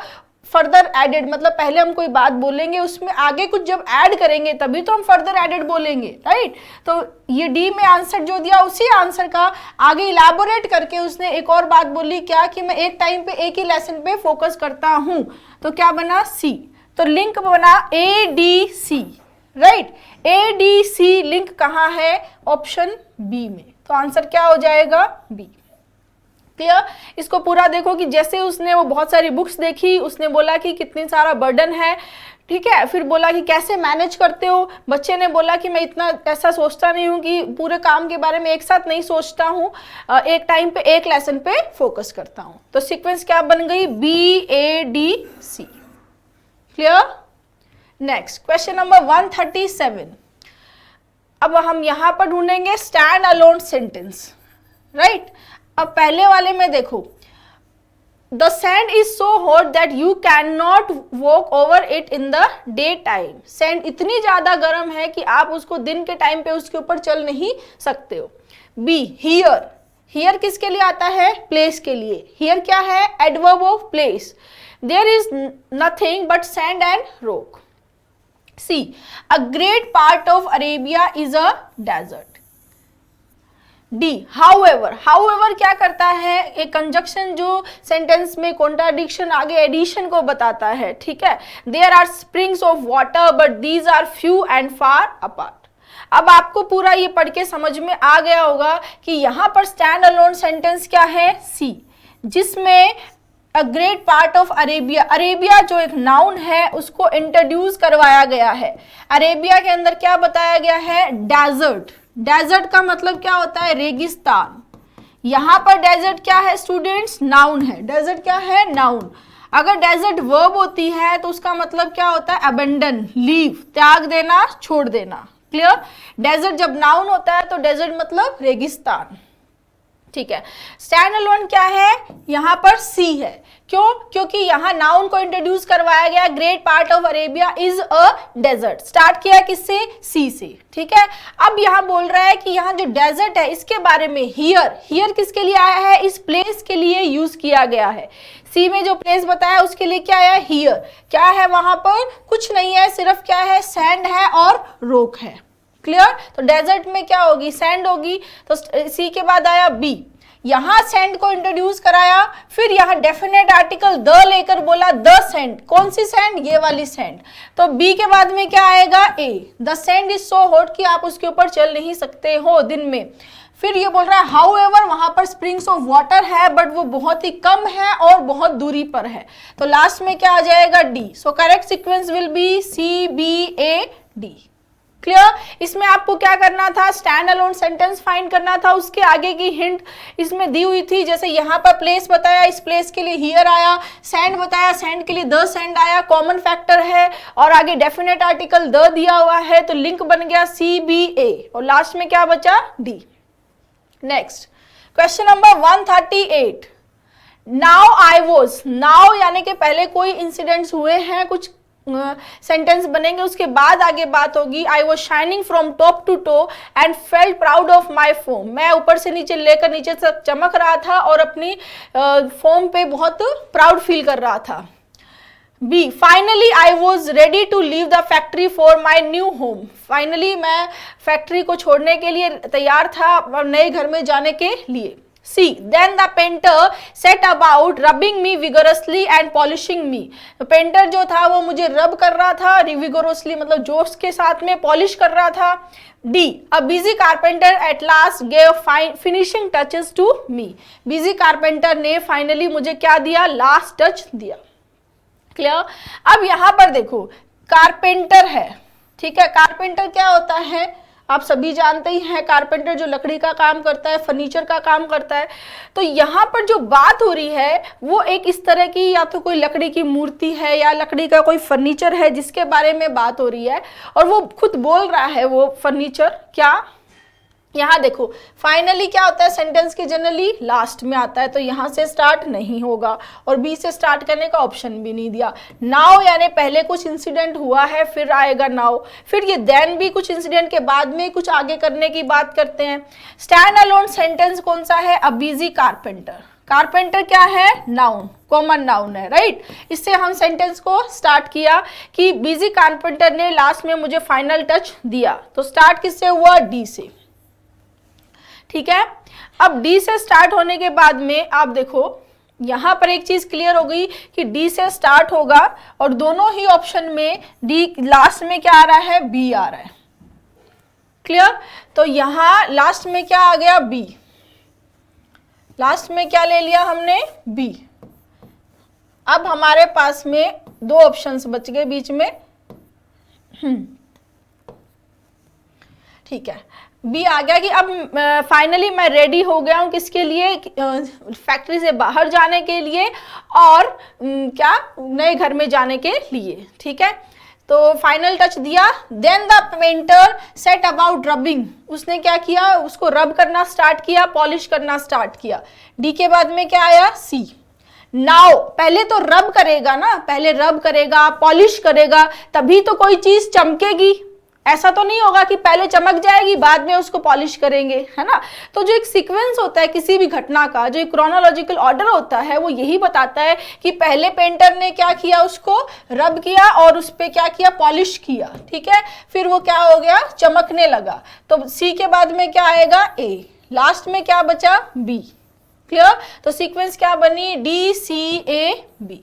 फर्दर एडेड, मतलब पहले हम कोई बात बोलेंगे उसमें आगे कुछ जब ऐड करेंगे तभी तो हम फर्दर एडेड बोलेंगे, राइट। तो ये डी में आंसर जो दिया उसी आंसर का आगे इलाबोरेट करके उसने एक और बात बोली, क्या कि मैं एक टाइम पे एक ही लेसन पे फोकस करता हूं, तो क्या बना? सी। तो लिंक बना ADC, राइट। ADC लिंक कहाँ है? ऑप्शन बी में। तो आंसर क्या हो जाएगा? बी। क्लियर? इसको पूरा देखो कि जैसे उसने वो बहुत सारी बुक्स देखी, उसने बोला कि कितनी सारा बर्डन है, ठीक है, फिर बोला कि कैसे मैनेज करते हो। बच्चे ने बोला कि मैं इतना ऐसा सोचता नहीं हूँ कि पूरे काम के बारे में एक साथ नहीं सोचता हूँ, एक टाइम पे एक लेसन पे फोकस करता हूँ। तो सीक्वेंस क्या बन गई? BADC। Clear? Next question number 137। अब हम यहां पर ढूंढेंगे स्टैंड अलोन सेंटेंस, राइट। अब पहले वाले में देखो, the sand is so hot that you can not walk over it in the day time. Sand इतनी ज्यादा गर्म है कि आप उसको दिन के टाइम पे उसके ऊपर चल नहीं सकते हो। बी हियर, हियर किसके लिए आता है? प्लेस के लिए। हियर क्या है? Adverb of place. There is nothing but sand and rock. C a great part of Arabia is a desert. D however, however क्या करता है? एक कंजक्शन जो सेंटेंस में कॉन्ट्राडिक्शन आगे एडिशन को बताता है, ठीक है। There are springs of water but these are few and far apart. अब आपको पूरा ये पढ़ के समझ में आ गया होगा कि यहाँ पर स्टैंड अलोन सेंटेंस क्या है? सी, जिसमें अ great part of Arabia, Arabia जो एक नाउन है उसको इंट्रोड्यूस करवाया गया है। अरेबिया के अंदर क्या बताया गया है? डेजर्ट। डेजर्ट का मतलब क्या होता है? रेगिस्तान। यहाँ पर डेजर्ट क्या है स्टूडेंट्स? नाउन है। डेजर्ट क्या है? नाउन। अगर डेजर्ट वर्ब होती है तो उसका मतलब क्या होता है? अबेंडन, लीव, त्याग देना, छोड़ देना। क्लियर? डेजर्ट जब नाउन होता है तो डेजर्ट मतलब रेगिस्तान, ठीक है। स्टैंड अलोन क्या है? यहाँ पर सी है। क्यों? क्योंकि यहाँ नाउन को इंट्रोड्यूस करवाया गया। Great part of Arabia is a desert. Start किया किससे? सी से, ठीक है। अब यहाँ बोल रहा है कि यहाँ जो डेजर्ट है इसके बारे में हियर, हियर किसके लिए आया है? इस प्लेस के लिए यूज किया गया है। सी में जो प्लेस बताया उसके लिए क्या आया? हियर। क्या है वहां पर? कुछ नहीं है, सिर्फ क्या है? सैंड है और रॉक है। क्लियर? तो डेजर्ट में क्या होगी? सैंड होगी। तो सी के बाद आया बी, यहां सैंड को इंट्रोड्यूस कराया। फिर यहां डेफिनेट आर्टिकल द लेकर बोला द सैंड। कौन सी सैंड? ये वाली सैंड। तो बी के बाद में क्या आएगा? A, the sand is so hot कि आप उसके ऊपर चल नहीं सकते हो दिन में। फिर ये बोल रहा है हाउएवर, वहां पर स्प्रिंग्स ऑफ वाटर है बट वो बहुत ही कम है और बहुत दूरी पर है। तो लास्ट में क्या आ जाएगा? D. So correct sequence will be C B A D. Clear? इसमें आपको क्या करना था? स्टैंड अलोन सेंटेंस फाइंड करना था। उसके आगे की हिंट इसमें दी हुई थी। जैसे यहाँ पर प्लेस बताया, इस प्लेस के लिए हियर आया। सैंड बताया, सैंड के लिए द सैंड आया, कॉमन फैक्टर है। और आगे डेफिनेट आर्टिकल द दिया हुआ है तो लिंक बन गया सी बी ए। और लास्ट में क्या बचा? D. Next question number 138। Now I was, now यानी कि पहले कोई इंसिडेंट्स हुए हैं, कुछ सेंटेंस बनेंगे, उसके बाद आगे बात होगी। I was shining from top to toe and felt proud of my foam. मैं ऊपर से नीचे लेकर नीचे तक चमक रहा था और अपनी फोम पे बहुत प्राउड फील कर रहा था। B, finally I was ready to leave the factory for my new home. Finally मैं फैक्ट्री को छोड़ने के लिए तैयार था नए घर में जाने के लिए। सी, then the painter set about rubbing me vigorously and polishing me। Painter जो था वो मुझे रब कर रहा था, vigorously मतलब जोश के साथ में पॉलिश कर रहा था। D, a busy carpenter at last gave finishing touches to me। Busy carpenter ने फाइनली मुझे क्या दिया? लास्ट टच दिया। क्लियर? अब यहां पर देखो, कारपेंटर है, ठीक है। कारपेंटर क्या होता है? आप सभी जानते ही हैं, कारपेंटर जो लकड़ी का काम करता है, फर्नीचर का काम करता है। तो यहाँ पर जो बात हो रही है वो एक इस तरह की, या तो कोई लकड़ी की मूर्ति है या लकड़ी का कोई फर्नीचर है जिसके बारे में बात हो रही है। और वो खुद बोल रहा है वो फर्नीचर क्या। यहाँ देखो फाइनली क्या होता है? सेंटेंस के जनरली लास्ट में आता है, तो यहाँ से स्टार्ट नहीं होगा और बी से स्टार्ट करने का ऑप्शन भी नहीं दिया। नाउ यानी पहले कुछ इंसिडेंट हुआ है फिर आएगा नाउ। फिर ये देन भी कुछ इंसिडेंट के बाद में कुछ आगे करने की बात करते हैं। स्टैंड अलोन सेंटेंस कौन सा है? A busy carpenter. कारपेंटर क्या है? नाउन, कॉमन नाउन है, राइट। इससे हम सेंटेंस को स्टार्ट किया कि बिजी कारपेंटर ने लास्ट में मुझे फाइनल टच दिया। तो स्टार्ट किससे हुआ? डी से, ठीक है। अब डी से स्टार्ट होने के बाद में आप देखो यहां पर एक चीज क्लियर हो गई कि डी से स्टार्ट होगा और दोनों ही ऑप्शन में डी लास्ट में क्या आ रहा है? बी आ रहा है। क्लियर? तो यहां लास्ट में क्या आ गया? बी। लास्ट में क्या ले लिया हमने? बी। अब हमारे पास में दो ऑप्शंस बच गए बीच में, ठीक है। बी आ गया कि अब फाइनली मैं रेडी हो गया हूं किसके लिए? फैक्ट्री से बाहर जाने के लिए और क्या नए घर में जाने के लिए, ठीक है। तो फाइनल टच दिया। Then the painter set about rubbing, उसने क्या किया? उसको रब करना स्टार्ट किया, पॉलिश करना स्टार्ट किया। डी के बाद में क्या आया? सी। नाउ पहले तो रब करेगा ना, पहले रब करेगा, पॉलिश करेगा, तभी तो कोई चीज चमकेगी। ऐसा तो नहीं होगा कि पहले चमक जाएगी बाद में उसको पॉलिश करेंगे, है ना। तो जो एक सीक्वेंस होता है किसी भी घटना का, जो एक क्रोनोलॉजिकल ऑर्डर होता है, वो यही बताता है कि पहले पेंटर ने क्या किया, उसको रब किया और उस पर क्या किया, पॉलिश किया, ठीक है, फिर वो क्या हो गया, चमकने लगा। तो सी के बाद में क्या आएगा, ए, लास्ट में क्या बचा, बी। क्लियर। तो सीक्वेंस क्या बनी, D C A B.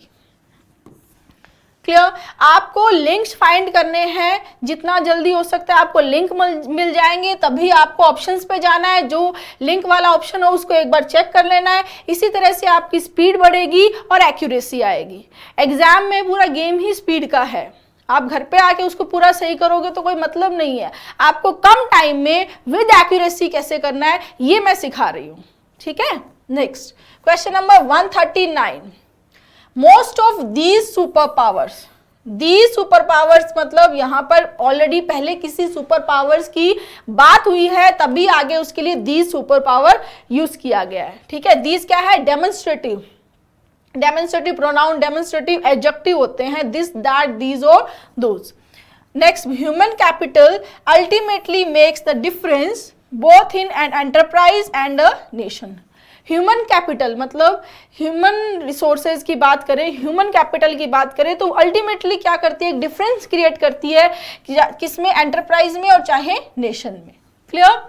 Clear. आपको लिंक्स फाइंड करने हैं, जितना जल्दी हो सकता है आपको लिंक मिल जाएंगे, तभी आपको ऑप्शंस पे जाना है, जो लिंक वाला ऑप्शन हो उसको एक बार चेक कर लेना है। इसी तरह से आपकी स्पीड बढ़ेगी और एक्यूरेसी आएगी। एग्जाम में पूरा गेम ही स्पीड का है, आप घर पे आके उसको पूरा सही करोगे तो कोई मतलब नहीं है। आपको कम टाइम में विद एक्यूरेसी कैसे करना है ये मैं सिखा रही हूँ, ठीक है। Next question number 139, most of these super powers मतलब यहाँ पर ऑलरेडी पहले किसी सुपर पावर्स की बात हुई है, तभी आगे उसके लिए दीज सुपर पावर यूज किया गया है, ठीक है। दीज क्या है, डेमोन्स्ट्रेटिव प्रोनाउन, डेमोन्स्ट्रेटिव एडजेक्टिव होते हैं, दिस, दैट, दीज और those. Next, human capital ultimately makes the difference both in an enterprise and a nation. Human capital मतलब ह्यूमन रिसोर्सेज की बात करें, ह्यूमन कैपिटल की बात करें तो अल्टीमेटली क्या करती है, एक डिफरेंस क्रिएट करती है, किसमें, एंटरप्राइज में और चाहे नेशन में। Clear.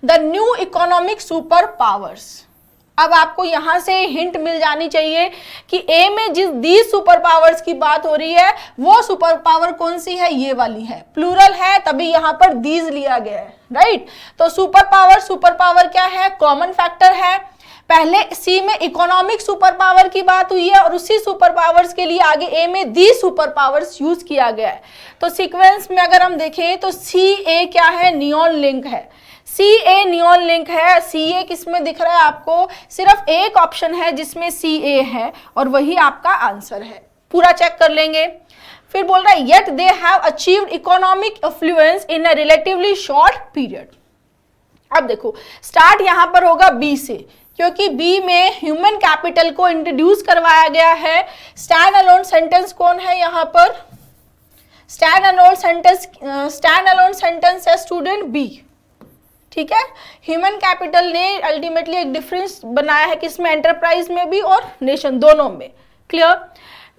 The new economic super powers, अब आपको यहां से हिंट मिल जानी चाहिए कि ए में जिस दीज सुपर पावर्स की बात हो रही है वो सुपर पावर कौन सी है, ये वाली है, प्लूरल है तभी यहां पर दीज लिया गया है, राइट। तो सुपर पावर क्या है, कॉमन फैक्टर है। पहले सी में इकोनॉमिक सुपर पावर की बात हुई है और उसी सुपर पावर्स के लिए आगे ए में दी सुपर पावर्स यूज किया गया है। तो सीक्वेंस में अगर हम देखें तो सी ए क्या है, नियॉन लिंक है, सी ए नियॉन लिंक है। सी ए किसमें दिख रहा है आपको, सिर्फ एक ऑप्शन है जिसमें सी ए है और वही आपका आंसर है, पूरा चेक कर लेंगे। फिर बोल रहा है yet they have achieved economic influence in a relatively short period. अब देखो स्टार्ट यहां पर होगा बी से, क्योंकि बी में ह्यूमन कैपिटल को इंट्रोड्यूस करवाया गया है। स्टैंड अलोन सेंटेंस कौन है यहाँ पर, स्टैंड अलोन सेंटेंस है स्टूडेंट बी, ठीक है। ह्यूमन कैपिटल ने अल्टीमेटली एक डिफरेंस बनाया है किसमें, एंटरप्राइज में भी और नेशन दोनों में। Clear.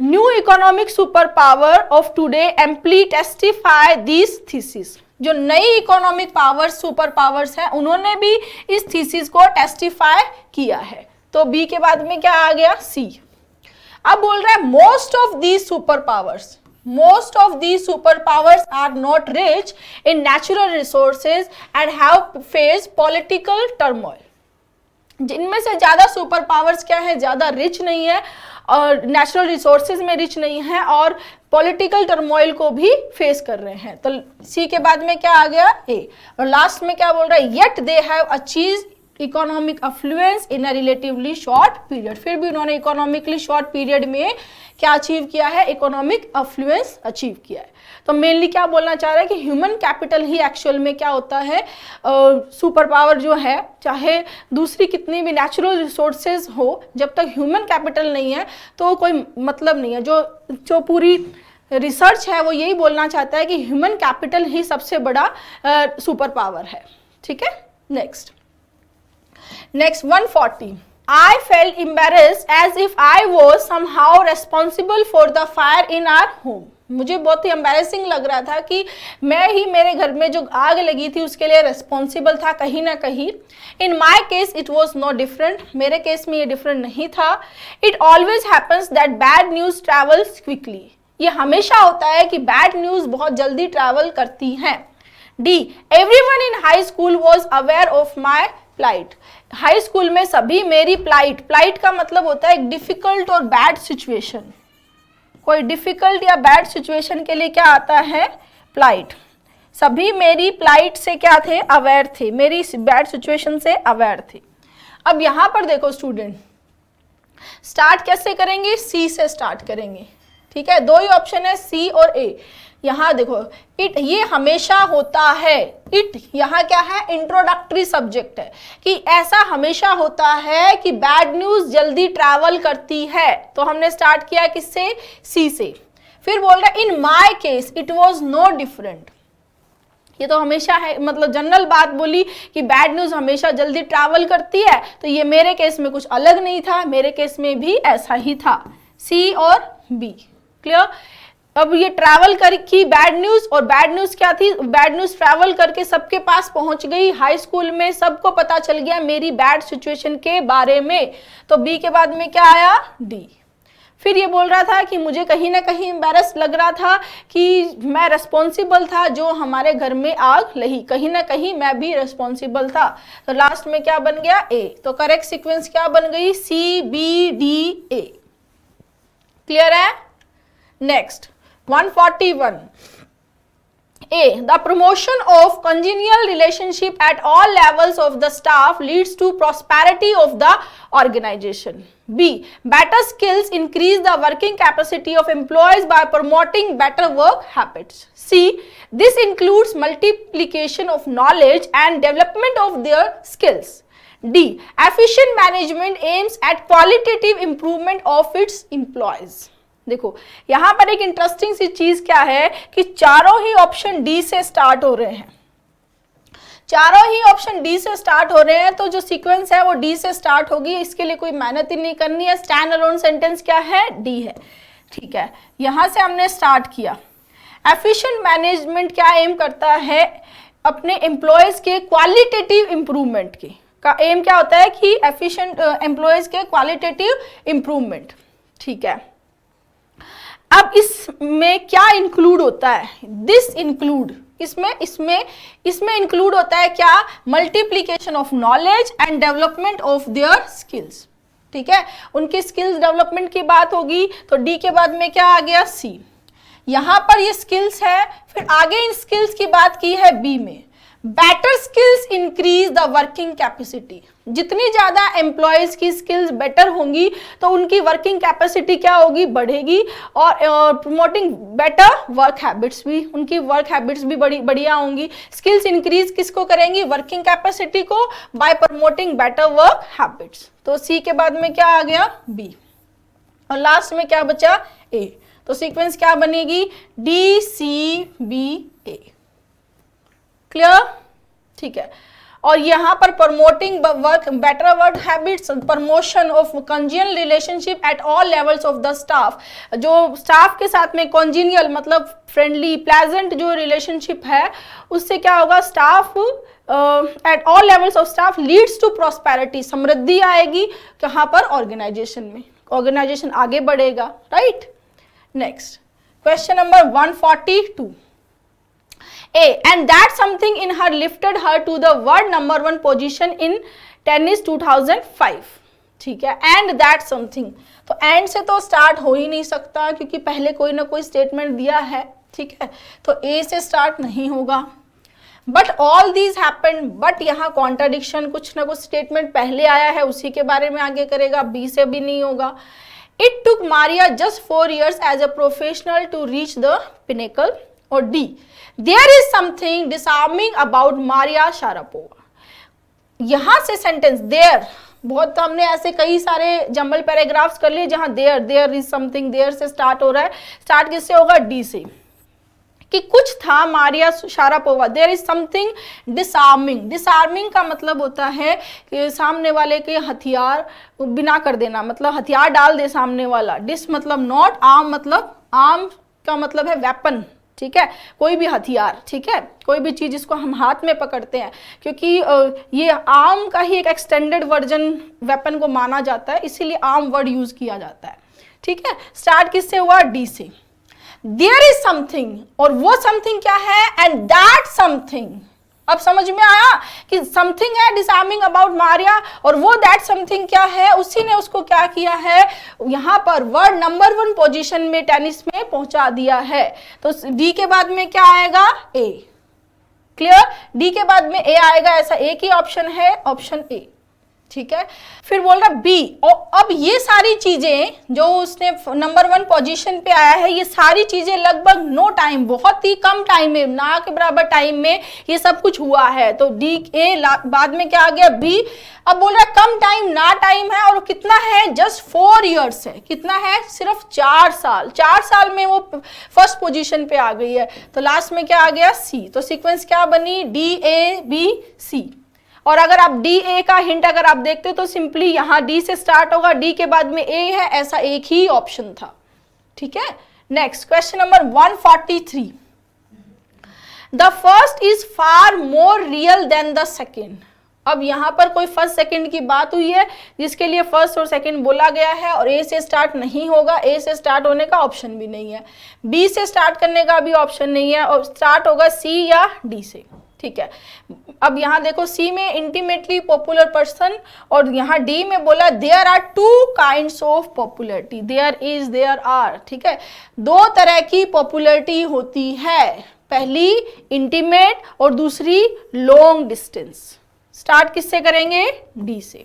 New economic super power of today amply testify this thesis, जो नई इकोनॉमिक पावर्स सुपर पावर्स हैं उन्होंने भी इस थीसिस को टेस्टिफाई किया है। तो बी के बाद में क्या आ गया, सी। अब बोल रहा है most of these super powers are not rich in natural resources and have faced political turmoil. जिनमें से ज्यादा सुपर पावर्स क्या है, ज्यादा रिच नहीं है और नेचुरल रिसोर्सेज में रिच नहीं है और पॉलिटिकल टर्मोइल को भी फेस कर रहे हैं। तो सी के बाद में क्या आ गया, ए। और लास्ट में क्या बोल रहा है, yet they have achieved economic affluence in a relatively short period. फिर भी उन्होंने इकोनॉमिकली शॉर्ट पीरियड में क्या अचीव किया है, इकोनॉमिक अफ्लुएंस अचीव किया है। तो मेनली क्या बोलना चाह रहा है कि ह्यूमन कैपिटल ही एक्चुअल में क्या होता है, सुपर पावर जो है, चाहे दूसरी कितनी भी नेचुरल रिसोर्सेज हो, जब तक ह्यूमन कैपिटल नहीं है तो कोई मतलब नहीं है। जो पूरी रिसर्च है वो यही बोलना चाहता है कि ह्यूमन कैपिटल ही सबसे बड़ा सुपर पावर है, ठीक है। Next 140, I felt embarrassed as if I was somehow responsible for the fire in our home. मुझे बहुत ही एम्बैरेसिंग लग रहा था कि मैं ही मेरे घर में जो आग लगी थी उसके लिए रेस्पॉन्सिबल था कहीं ना कहीं। In my case it was not different, मेरे केस में ये डिफरेंट नहीं था। It always happens that bad news travels quickly, ये हमेशा होता है कि बैड न्यूज बहुत जल्दी ट्रैवल करती हैं। D, everyone in high school was aware of my plight, high school में सभी मेरी प्लाइट का मतलब होता है एक डिफिकल्ट और बैड सिचुएशन। कोई डिफिकल्ट या बैड सिचुएशन के लिए क्या आता है, प्लाइट। सभी मेरी प्लाइट से क्या थे, अवेयर थे, मेरी बैड सिचुएशन से अवेयर थे। अब यहां पर देखो स्टूडेंट, स्टार्ट कैसे करेंगे, सी से स्टार्ट करेंगे, ठीक है। दो ही ऑप्शन है, सी और ए। यहां देखो इट, ये हमेशा होता है, इट यहाँ क्या है, इंट्रोडक्टरी सब्जेक्ट है कि ऐसा हमेशा होता है कि बैड न्यूज जल्दी ट्रैवल करती है। तो हमने स्टार्ट किया किससे, सी से। फिर बोल रहा है in my case it was no different, ये तो हमेशा है, मतलब जनरल बात बोली कि बैड न्यूज हमेशा जल्दी ट्रैवल करती है, तो ये मेरे केस में कुछ अलग नहीं था, मेरे केस में भी ऐसा ही था, सी और बी। क्लियर। अब ये ट्रैवल कर की बैड न्यूज, और बैड न्यूज क्या थी, बैड न्यूज ट्रैवल करके सबके पास पहुंच गई, हाई स्कूल में सबको पता चल गया मेरी बैड सिचुएशन के बारे में, तो बी के बाद में क्या आया, डी। फिर ये बोल रहा था कि मुझे कहीं ना कहीं एम्बैरस लग रहा था कि मैं रिस्पॉन्सिबल था जो हमारे घर में आग लगी, कहीं ना कहीं मैं भी रिस्पॉन्सिबल था, तो लास्ट में क्या बन गया, ए। तो करेक्ट सीक्वेंस क्या बन गई, C B D A. Clear है। Next 141 A. The promotion of congenial relationship at all levels of the staff leads to prosperity of the organization. B. Better skills increase the working capacity of employees by promoting better work habits. C. This includes multiplication of knowledge and development of their skills. D. Efficient management aims at qualitative improvement of its employees. देखो यहां पर एक interesting सी चीज क्या है कि चारों ही option D से स्टार्ट हो रहे हैं, चारों ही ऑप्शन डी से स्टार्ट हो रहे हैं, तो जो सीक्वेंस है वो डी से स्टार्ट होगी, इसके लिए कोई मेहनत ही नहीं करनी है। स्टैंड अलोन सेंटेंस क्या है, डी है। ठीक है, यहां से हमने स्टार्ट किया। एफिशिएंट मैनेजमेंट क्या एम करता है, अपने एम्प्लॉयज के क्वालिटेटिव इंप्रूवमेंट के का एम क्या होता है कि एफिशिएंट एम्प्लॉयज के क्वालिटेटिव इंप्रूवमेंट। ठीक है, अब इसमें क्या इंक्लूड होता है, दिस इंक्लूड, इसमें इंक्लूड होता है क्या, multiplication of knowledge and development of their skills. ठीक है, उनकी स्किल्स डेवलपमेंट की बात होगी, तो डी के बाद में क्या आ गया, सी। यहां पर ये स्किल्स है, फिर आगे इन स्किल्स की बात की है बी में। Better skills increase the working capacity, जितनी ज्यादा एम्प्लॉयज की स्किल्स बेटर होंगी तो उनकी वर्किंग कैपेसिटी क्या होगी, बढ़ेगी, और प्रमोटिंग बेटर वर्क हैबिट्स भी, उनकी वर्क हैबिट्स भी बढ़िया होंगी। स्किल्स इंक्रीज किसको करेंगी, वर्किंग कैपेसिटी को, bye promoting better work habits. तो सी के बाद में क्या आ गया, बी, और लास्ट में क्या बचा, ए। तो सीक्वेंस क्या बनेगी, D C B A. Clear. ठीक है, और यहाँ पर promoting work better work habits, promotion of congenial relationship at all levels of the staff, जो स्टाफ के साथ में कॉन्जिनियल मतलब फ्रेंडली प्लेजेंट जो रिलेशनशिप है, उससे क्या होगा, staff at all levels of staff leads to prosperity, समृद्धि आएगी कहाँ पर, ऑर्गेनाइजेशन में, ऑर्गेनाइजेशन आगे बढ़ेगा। Right. Next question number 142 A. And that something in her lifted her to the world number 1 position in tennis 2005. ठीक है, and that something, तो and से तो स्टार्ट हो ही नहीं सकता क्योंकि पहले कोई ना कोई स्टेटमेंट दिया है। ठीक है, तो A से स्टार्ट नहीं होगा। But all these happened, but यहाँ कॉन्ट्राडिक्शन, कुछ ना कुछ स्टेटमेंट पहले आया है उसी के बारे में आगे करेगा, बी से भी नहीं होगा। It took Maria just 4 years as a professional to reach the pinnacle, और D there is something disarming about Maria Sharapova. यहां से सेंटेंस देयर, बहुत हमने ऐसे कई सारे जंबल पैराग्राफ्स कर लिए जहां देयर इज समथिंग, देयर से स्टार्ट हो रहा है। स्टार्ट किससे होगा, डी से, कि कुछ था Maria Sharapova. There is something disarming, disarming का मतलब होता है कि सामने वाले के हथियार बिना कर देना, मतलब हथियार डाल दे सामने वाला। डिस मतलब नॉट, आर्म मतलब, आर्म का मतलब है वेपन। ठीक है, कोई भी हथियार, ठीक है, कोई भी चीज जिसको हम हाथ में पकड़ते हैं, क्योंकि ये आर्म का ही एक एक्सटेंडेड वर्जन वेपन को माना जाता है, इसीलिए आर्म वर्ड यूज किया जाता है। ठीक है, स्टार्ट किससे हुआ, डी से। देयर इज समथिंग, और वो समथिंग क्या है, एंड दैट समथिंग। अब समझ में आया कि समथिंग है डिसआर्मिंग अबाउट मारिया, और वो दैट समथिंग क्या है, उसी ने उसको क्या किया है, यहां पर वर्ल्ड नंबर 1 पोजीशन में टेनिस में पहुंचा दिया है। तो डी के बाद में क्या आएगा, ए। क्लियर, डी के बाद में ए आएगा, ऐसा एक ही ऑप्शन है, ऑप्शन ए। ठीक है। फिर बोल रहा बी, और अब ये सारी चीजें जो उसने नंबर 1 पोजीशन पे आया है, ये सारी चीजें लगभग नो टाइम, बहुत ही कम टाइम में, ना के बराबर टाइम में ये सब कुछ हुआ है। तो डी ए बाद में क्या आ गया बी। अब बोल रहा है कम टाइम ना टाइम है, और कितना है, जस्ट 4 इयर्स है। कितना है, सिर्फ 4 साल। 4 साल में वो फर्स्ट पोजीशन पे आ गई है। तो लास्ट में क्या आ गया, सी। तो सीक्वेंस क्या बनी, डी ए बी सी। और अगर आप डी ए का हिंट अगर आप देखते हो तो सिंपली यहां डी से स्टार्ट होगा, डी के बाद में ए है, ऐसा एक ही ऑप्शन था। ठीक है। Next question number 143, the first is far more real than the second. अब यहां पर कोई फर्स्ट सेकंड की बात हुई है जिसके लिए फर्स्ट और सेकंड बोला गया है, और ए से स्टार्ट नहीं होगा, ए से स्टार्ट होने का ऑप्शन भी नहीं है, बी से स्टार्ट करने का भी ऑप्शन नहीं है, और स्टार्ट होगा सी या डी से। ठीक है। अब यहां देखो सी में इंटीमेटली पॉपुलर पर्सन, और यहां डी में बोला there are 2 kinds of popularity, there is there are. ठीक है, 2 तरह की पॉपुलरिटी होती है, पहली इंटीमेट और दूसरी लॉन्ग डिस्टेंस। स्टार्ट किससे करेंगे, डी से।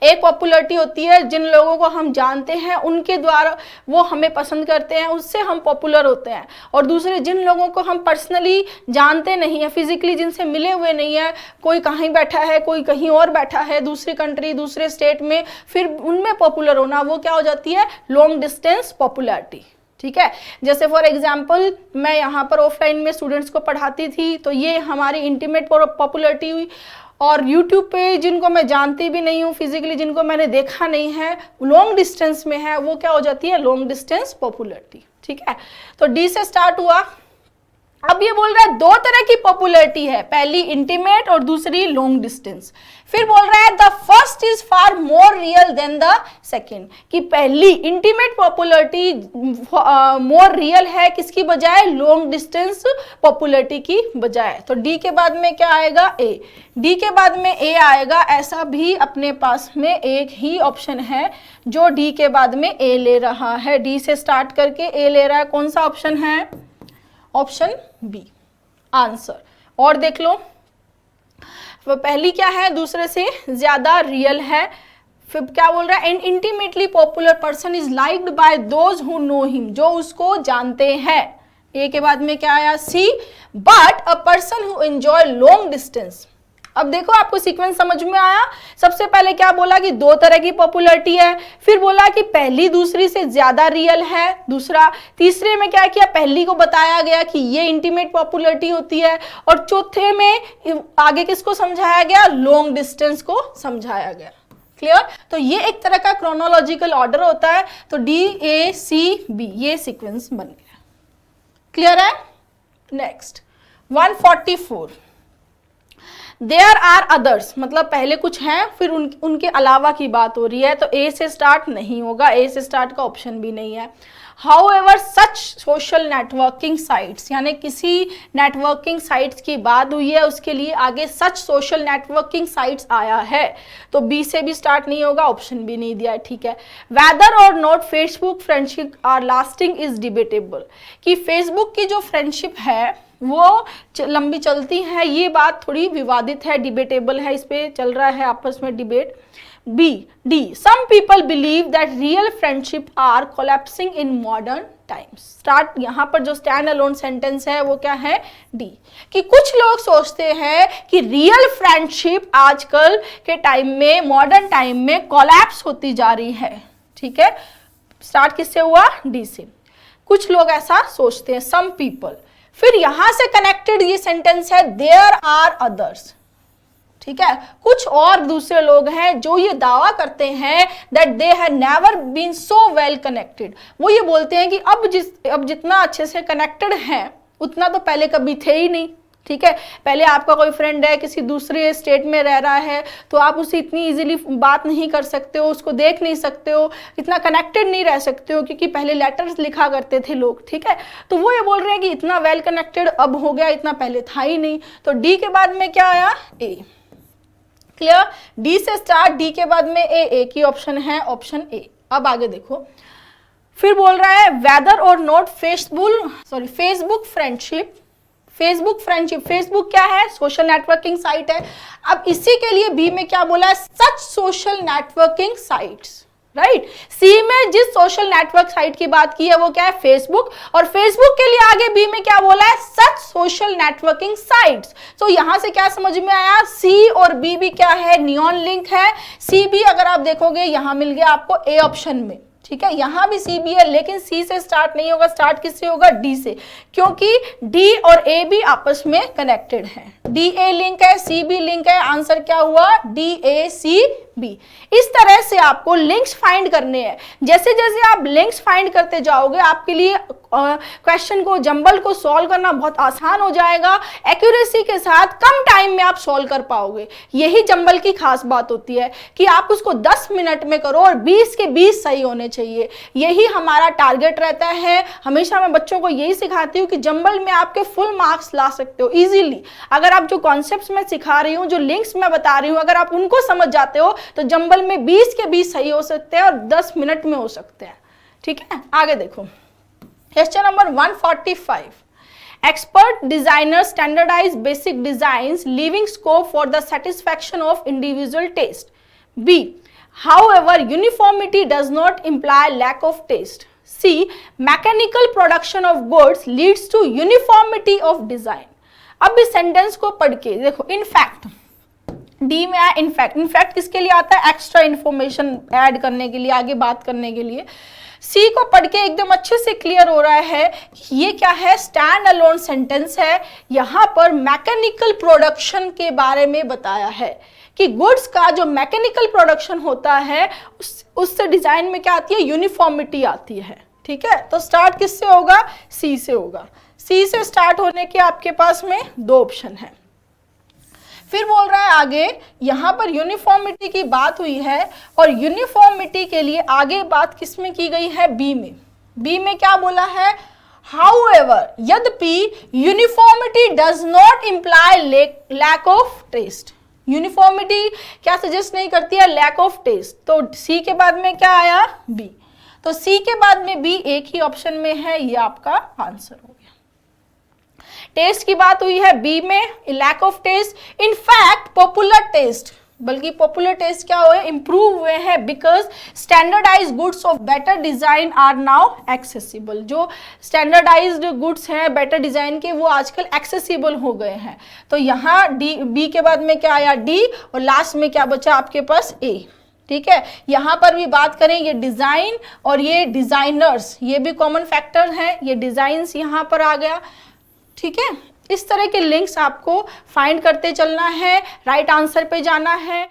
एक पॉपुलरिटी होती है जिन लोगों को हम जानते हैं, उनके द्वारा वो हमें पसंद करते हैं, उससे हम पॉपुलर होते हैं। और दूसरे जिन लोगों को हम पर्सनली जानते नहीं है, फिजिकली जिनसे मिले हुए नहीं है, कोई कहीं बैठा है, कोई कहीं और बैठा है, दूसरी कंट्री दूसरे स्टेट में, फिर उनमें पॉपुलर होना, वो क्या हो जाती है, लॉन्ग डिस्टेंस पॉपुलरिटी। ठीक है। जैसे फॉर एग्जाम्पल मैं यहाँ पर ऑफलाइन में स्टूडेंट्स को पढ़ाती थी, तो ये हमारी इंटीमेट पॉपुलरिटी हुई। और YouTube पे जिनको मैं जानती भी नहीं हूँ, फिजिकली जिनको मैंने देखा नहीं है, लॉन्ग डिस्टेंस में है, वो क्या हो जाती है, लॉन्ग डिस्टेंस पॉपुलरिटी। ठीक है। तो डी से स्टार्ट हुआ। अब ये बोल रहा है 2 तरह की पॉपुलरिटी है, पहली इंटीमेट और दूसरी लॉन्ग डिस्टेंस। फिर बोल रहा है the first is far more real than the second, कि पहली इंटीमेट पॉपुलरिटी मोर रियल है किसकी बजाय, लॉन्ग डिस्टेंस पॉपुलरिटी की बजाय। तो डी के बाद में क्या आएगा, ए। डी के बाद में ए आएगा, ऐसा भी अपने पास में एक ही ऑप्शन है जो डी के बाद में ए ले रहा है, डी से स्टार्ट करके ए ले रहा है। कौन सा ऑप्शन है, ऑप्शन बी आंसर। और देख लो, वो पहली क्या है, दूसरे से ज्यादा रियल है। फिर क्या बोल रहा है, an intimately popular person is liked by those who know him, जो उसको जानते हैं। ए के बाद में क्या आया, C. But a person who enjoy long distance. अब देखो आपको सीक्वेंस समझ में आया। सबसे पहले क्या बोला कि 2 तरह की पॉपुलरिटी है, फिर बोला कि पहली दूसरी से ज्यादा रियल है, दूसरा। तीसरे में क्या किया, पहली को बताया गया कि ये इंटीमेट पॉपुलरिटी होती है, और चौथे में आगे किसको समझाया गया, लॉन्ग डिस्टेंस को समझाया गया। क्लियर। तो ये एक तरह का क्रोनोलॉजिकल ऑर्डर होता है। तो डी ए सी बी ये सीक्वेंस बन गया। क्लियर है। नेक्स्ट 144, देयर आर अदर्स, मतलब पहले कुछ हैं, फिर उनके अलावा की बात हो रही है। तो ए से स्टार्ट नहीं होगा, ए से स्टार्ट का ऑप्शन भी नहीं है। हाउएवर सच सोशल नेटवर्किंग साइट्स, यानी किसी नेटवर्किंग साइट्स की बात हुई है, उसके लिए आगे सच सोशल नेटवर्किंग साइट्स आया है, तो बी से भी स्टार्ट नहीं होगा, ऑप्शन भी नहीं दिया है। ठीक है। Whether or not Facebook friendship are lasting is debatable, कि फेसबुक की जो फ्रेंडशिप है वो लंबी चलती है, ये बात थोड़ी विवादित है, डिबेटेबल है, इस पे चल रहा है आपस में debate. B D, some people believe that real friendship are collapsing in modern times. Start यहाँ पर जो स्टैंड अलोन सेंटेंस है वो क्या है, डी, कि कुछ लोग सोचते हैं कि रियल फ्रेंडशिप आजकल के टाइम में, मॉडर्न टाइम में कोलैप्स होती जा रही है। ठीक है। स्टार्ट किससे हुआ, डी से। कुछ लोग ऐसा सोचते हैं, सम पीपल। फिर यहां से कनेक्टेड ये सेंटेंस है, देयर आर अदर्स। ठीक है। कुछ और दूसरे लोग हैं जो ये दावा करते हैं that they have never been so well connected. वो ये बोलते हैं कि अब जितना अच्छे से कनेक्टेड हैं उतना तो पहले कभी थे ही नहीं। ठीक है। पहले आपका कोई फ्रेंड है, किसी दूसरे स्टेट में रह रहा है, तो आप उससे इतनी इजीली बात नहीं कर सकते हो, उसको देख नहीं सकते हो, इतना कनेक्टेड नहीं रह सकते हो, क्योंकि पहले लेटर्स लिखा करते थे लोग। ठीक है। तो वो ये बोल रहे हैं कि इतना वेल कनेक्टेड अब हो गया, इतना पहले था ही नहीं। तो डी के बाद में क्या आया, ए। क्लियर। डी से स्टार्ट, डी के बाद में ए, एक ही ऑप्शन है, ऑप्शन ए। अब आगे देखो, फिर बोल रहा है whether or not Facebook friendship Facebook friendship, Facebook क्या है, सोशल नेटवर्किंग साइट है। अब इसी के लिए बी में क्या बोला है, सच सोशल नेटवर्किंग साइट्स, राइट। सी में जिस सोशल नेटवर्क साइट की बात की है वो क्या है, फेसबुक, और फेसबुक के लिए आगे बी में क्या बोला है, सच सोशल नेटवर्किंग साइट्स। तो यहां से क्या समझ में आया, सी और बी भी क्या है, नियॉन लिंक है। सी भी अगर आप देखोगे यहां मिल गया आपको ए ऑप्शन में, ठीक है। यहां भी सी भी है, लेकिन सी से स्टार्ट नहीं होगा, स्टार्ट किससे होगा, डी से, क्योंकि डी और ए भी आपस में कनेक्टेड है। डी ए लिंक है, सी भी लिंक है, आंसर क्या हुआ, डी ए सी बी। इस तरह से आपको लिंक्स फाइंड करने हैं। जैसे जैसे आप लिंक्स फाइंड करते जाओगे आपके लिए क्वेश्चन को, जंबल को सॉल्व करना बहुत आसान हो जाएगा। एक्यूरेसी के साथ कम टाइम में आप सॉल्व कर पाओगे। यही जंबल की खास बात होती है कि आप उसको 10 मिनट में करो और 20 के 20 सही होने चाहिए। यही हमारा टारगेट रहता है। हमेशा मैं बच्चों को यही सिखाती हूँ कि जंबल में आपके फुल मार्क्स ला सकते हो इजीली। अगर आप जो कॉन्सेप्ट्स मैं सिखा रही हूँ, जो लिंक्स मैं बता रही हूँ, अगर आप उनको समझ जाते हो तो जंबल में 20 के 20 सही हो सकते हैं और 10 मिनट में हो सकते हैं, ठीक है। आगे देखो, question number 145, expert designer standardise basic designs leaving scope for the satisfaction of individual taste. B, however uniformity does not imply lack of taste. C, mechanical production of goods leads to uniformity of design. अब इस sentence को पढ़ के देखो, in fact D में आया in fact. In fact किसके लिए आता है, एक्स्ट्रा इंफॉर्मेशन ऐड करने के लिए, आगे बात करने के लिए। सी को पढ़ के एकदम अच्छे से क्लियर हो रहा है कि ये क्या है, स्टैंड अलोन सेंटेंस है। यहाँ पर मैकेनिकल प्रोडक्शन के बारे में बताया है कि गुड्स का जो मैकेनिकल प्रोडक्शन होता है उससे डिजाइन में क्या आती है, यूनिफॉर्मिटी आती है, ठीक है। तो स्टार्ट किससे होगा, सी से होगा। सी से स्टार्ट होने के आपके पास में 2 ऑप्शन है। फिर बोल रहा है आगे, यहां पर यूनिफॉर्मिटी की बात हुई है और यूनिफॉर्मिटी के लिए आगे बात किसमें की गई है, बी में। बी में क्या बोला है, हाउएवर, यद्यपि uniformity does not imply lack of taste. Uniformity क्या सजेस्ट नहीं करती है, लैक ऑफ टेस्ट। तो सी के बाद में क्या आया, बी। तो सी के बाद में बी एक ही ऑप्शन में है, ये आपका आंसर हो गया। टेस्ट की बात हुई है बी में, lack of taste. In fact popular taste, बल्कि पॉपुलर टेस्ट क्या हुए, इंप्रूव हुए हैं, because standardise goods of better design are now accessible. जो स्टैंडर्डाइज्ड गुड्स हैं बेटर डिजाइन के, वो आजकल एक्सेसिबल हो गए हैं। तो यहाँ डी, बी के बाद में क्या आया, डी, और लास्ट में क्या बचा आपके पास, ए, ठीक है। यहाँ पर भी बात करें, ये डिजाइन और ये डिजाइनर्स, ये भी कॉमन फैक्टर हैं, ये डिजाइन्स यहाँ पर आ गया, ठीक है। इस तरह के लिंक्स आपको फाइंड करते चलना है, राइट आंसर पे जाना है।